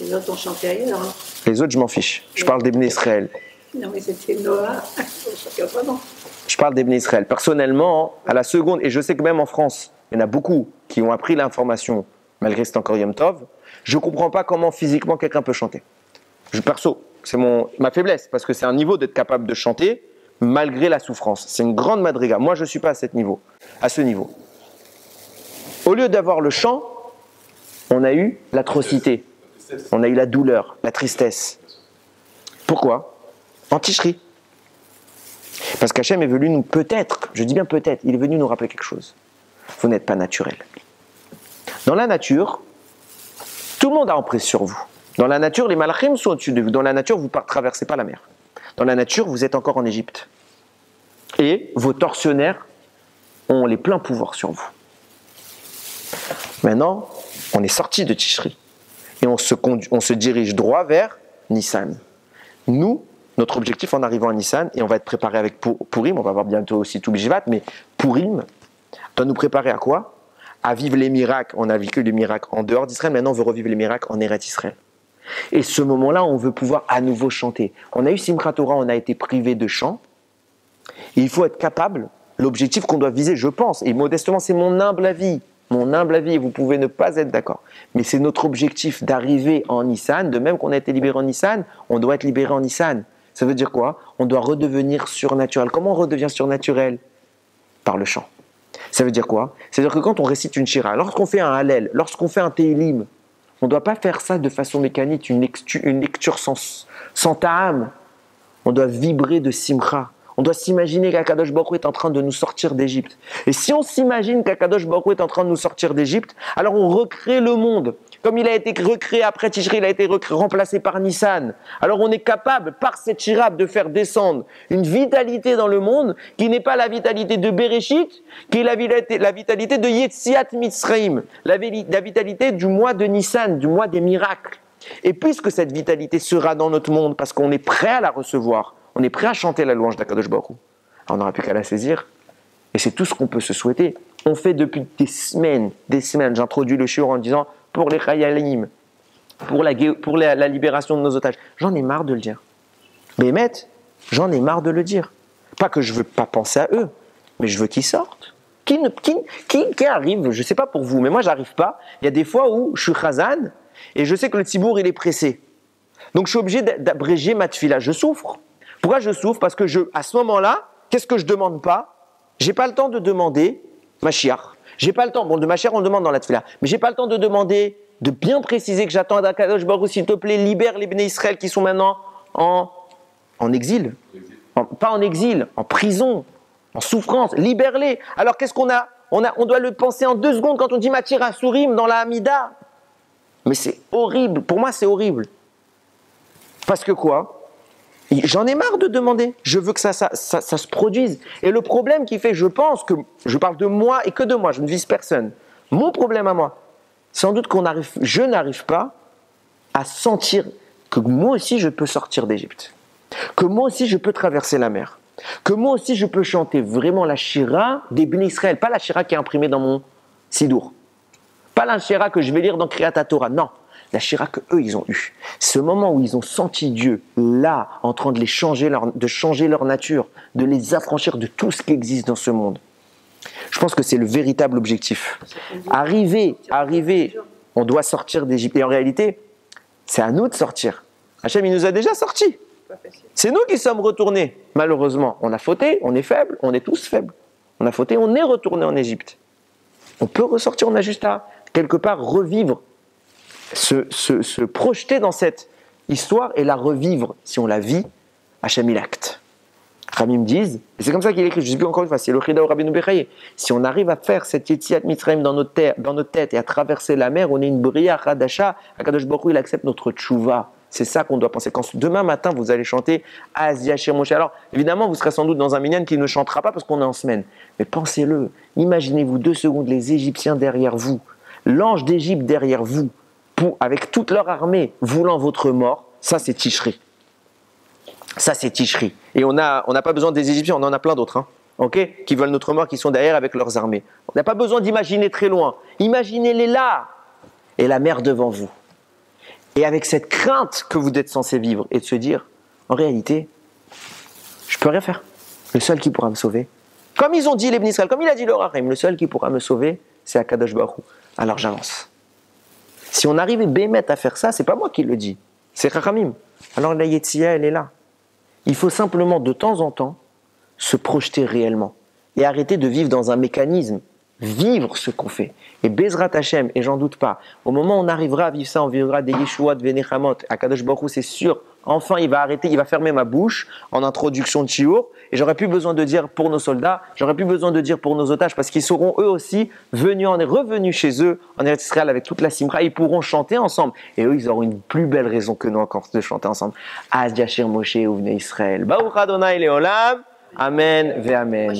Les autres ont chanté ailleurs. Hein. Les autres, je m'en fiche. Je parle des Bnei Israël. Non, mais c'était Noah. On chantait autrement. Je parle des Bnei Israël. Personnellement, à la seconde, et je sais que même en France, il y en a beaucoup qui ont appris l'information, malgré que c'est encore Yom Tov, je ne comprends pas comment physiquement quelqu'un peut chanter. Perso, c'est ma faiblesse, parce que c'est un niveau d'être capable de chanter malgré la souffrance. C'est une grande madriga. Moi, je ne suis pas à ce niveau. Au lieu d'avoir le chant, on a eu l'atrocité, on a eu la douleur, la tristesse. Pourquoi? En Tishri. Parce qu'Hachem est venu nous, peut-être, je dis bien peut-être, il est venu nous rappeler quelque chose. Vous n'êtes pas naturel. Dans la nature, tout le monde a emprise sur vous. Dans la nature, les malachim sont au-dessus de vous. Dans la nature, vous ne traversez pas la mer. Dans la nature, vous êtes encore en Égypte. Et vos tortionnaires ont les pleins pouvoirs sur vous. Maintenant, on est sorti de Tishri. Et on se dirige droit vers Nissan. Nous, notre objectif en arrivant à Nissan, et on va être préparé avec Purim, on va voir bientôt aussi tout B'Jivat, mais Purim doit nous préparer à quoi? À vivre les miracles. On a vécu les miracles en dehors d'Israël, maintenant on veut revivre les miracles en Eretz Israël. Et ce moment-là, on veut pouvoir à nouveau chanter. On a eu Simchat Torah, on a été privé de chant. Et il faut être capable, l'objectif qu'on doit viser, je pense, et modestement, c'est mon humble avis, vous pouvez ne pas être d'accord, mais c'est notre objectif d'arriver en Nissan, de même qu'on a été libéré en Nissan, on doit être libéré en Nissan. Ça veut dire quoi? On doit redevenir surnaturel. Comment on redevient surnaturel? Par le chant. Ça veut dire quoi? C'est-à-dire que quand on récite une shira, lorsqu'on fait un hallel, lorsqu'on fait un télim, on ne doit pas faire ça de façon mécanique, une lecture sans ta'am. on doit vibrer de simcha. On doit s'imaginer qu'Akadosh Baruch Hu est en train de nous sortir d'Égypte. Et si on s'imagine qu'Akadosh Baruch Hu est en train de nous sortir d'Égypte, alors on recrée le monde. Comme il a été recréé après Tishri, il a été remplacé par Nissan. Alors on est capable, par cette Shirab, de faire descendre une vitalité dans le monde qui n'est pas la vitalité de Bereshit, qui est la vitalité de Yetziat Mitzrayim, la vitalité du mois de Nissan, du mois des miracles. Et puisque cette vitalité sera dans notre monde, parce qu'on est prêt à la recevoir, on est prêt à chanter la louange d'Akadosh Baruch Hu, on n'aura plus qu'à la saisir. Et c'est tout ce qu'on peut se souhaiter. On fait depuis des semaines, j'introduis le shiur en disant pour les Chayalim, pour la libération de nos otages. J'en ai marre de le dire. Bémet, j'en ai marre de le dire. Pas que je ne veux pas penser à eux, mais je veux qu'ils sortent. Qui arrive, je ne sais pas pour vous, mais moi j'arrive pas. Il y a des fois où je suis chazan et je sais que le tzibour il est pressé. Donc je suis obligé d'abréger ma tefila. Je souffre. Pourquoi je souffre? Parce que à ce moment-là, qu'est-ce que je ne demande pas? J'ai pas le temps de demander Mashiach. J'ai pas le temps. Bon, de Mashiach, on le demande dans la tefila. Mais j'ai pas le temps de demander, de bien préciser que j'attends d'Akadosh Baruch Hu, s'il te plaît, libère les Bnei Israël qui sont maintenant en exil. Pas en exil, en prison, en souffrance. Libère-les. Alors qu'est-ce qu'on a? On doit le penser en 2 secondes quand on dit Matira Sourim dans la Hamida. Mais c'est horrible. Pour moi, c'est horrible. Parce que quoi? J'en ai marre de demander. Je veux que ça se produise. Et le problème qui fait, je pense que, je parle de moi et que de moi, je ne vise personne. Mon problème à moi, sans doute je n'arrive pas à sentir que moi aussi je peux sortir d'Égypte. Que moi aussi je peux traverser la mer. Que moi aussi je peux chanter vraiment la Shira des Bnei Israël. Pas la Shira qui est imprimée dans mon Sidour. Pas la Shira que je vais lire dans Kriyat Torah. Non. La Shira qu'eux, ils ont eue. Ce moment où ils ont senti Dieu, là, en train de changer leur nature, de les affranchir de tout ce qui existe dans ce monde. Je pense que c'est le véritable objectif. Arriver, on doit sortir d'Égypte. Et en réalité, c'est à nous de sortir. Hachem, il nous a déjà sortis. C'est nous qui sommes retournés. Malheureusement, on a fauté, on est faible, on est tous faibles. On a fauté, on est retourné en Égypte. On peut ressortir, on a juste à, quelque part, revivre. Se projeter dans cette histoire et la revivre. Si on la vit, Hachem il acte. Ramim disent, et c'est comme ça qu'il écrit, je ne sais plus encore une fois, c'est le Chida au Rabbeinu Bechaye. Si on arrive à faire cette Yetziat Mitzrayim dans notre tête et à traverser la mer, on est une Bria Radasha, Akadosh Baruch Hu il accepte notre tchouva. C'est ça qu'on doit penser. Quand demain matin vous allez chanter Azia Shir Moshe, alors évidemment vous serez sans doute dans un minyan qui ne chantera pas parce qu'on est en semaine. Mais pensez-le, imaginez-vous 2 secondes les Égyptiens derrière vous, l'ange d'Égypte derrière vous, avec toute leur armée voulant votre mort, ça c'est Tishri. Ça c'est Tishri. Et on n'a pas besoin des Égyptiens, on en a plein d'autres, qui veulent notre mort, qui sont derrière avec leurs armées. On n'a pas besoin d'imaginer très loin. Imaginez-les là. Et la mer devant vous. Et avec cette crainte que vous êtes censé vivre et de se dire, en réalité, je ne peux rien faire. Le seul qui pourra me sauver, comme ils ont dit les Bnei Israël, comme il a dit le Rahim, le seul qui pourra me sauver, c'est Akadosh Baruch Hu. Alors j'avance. Si on arrive bémet à faire ça, c'est pas moi qui le dis, c'est Chachamim. Alors la Yetzia, elle est là. Il faut simplement de temps en temps se projeter réellement et arrêter de vivre dans un mécanisme, vivre ce qu'on fait. Et Bezrat Hashem, et j'en doute pas, au moment où on arrivera à vivre ça, on vivra des Yeshua, de Venechamot, à Kadosh Baruch Hu, c'est sûr, enfin il va arrêter, il va fermer ma bouche en introduction de Shiur, et j'aurais plus besoin de dire pour nos soldats, j'aurais plus besoin de dire pour nos otages, parce qu'ils seront eux aussi revenus chez eux en Eretz Israël avec toute la simcha, ils pourront chanter ensemble, et eux ils auront une plus belle raison que nous encore de chanter ensemble. Az Yashir Moshe Uvnei Israël, Baruch Adonai Leolam, Amen ve Amen.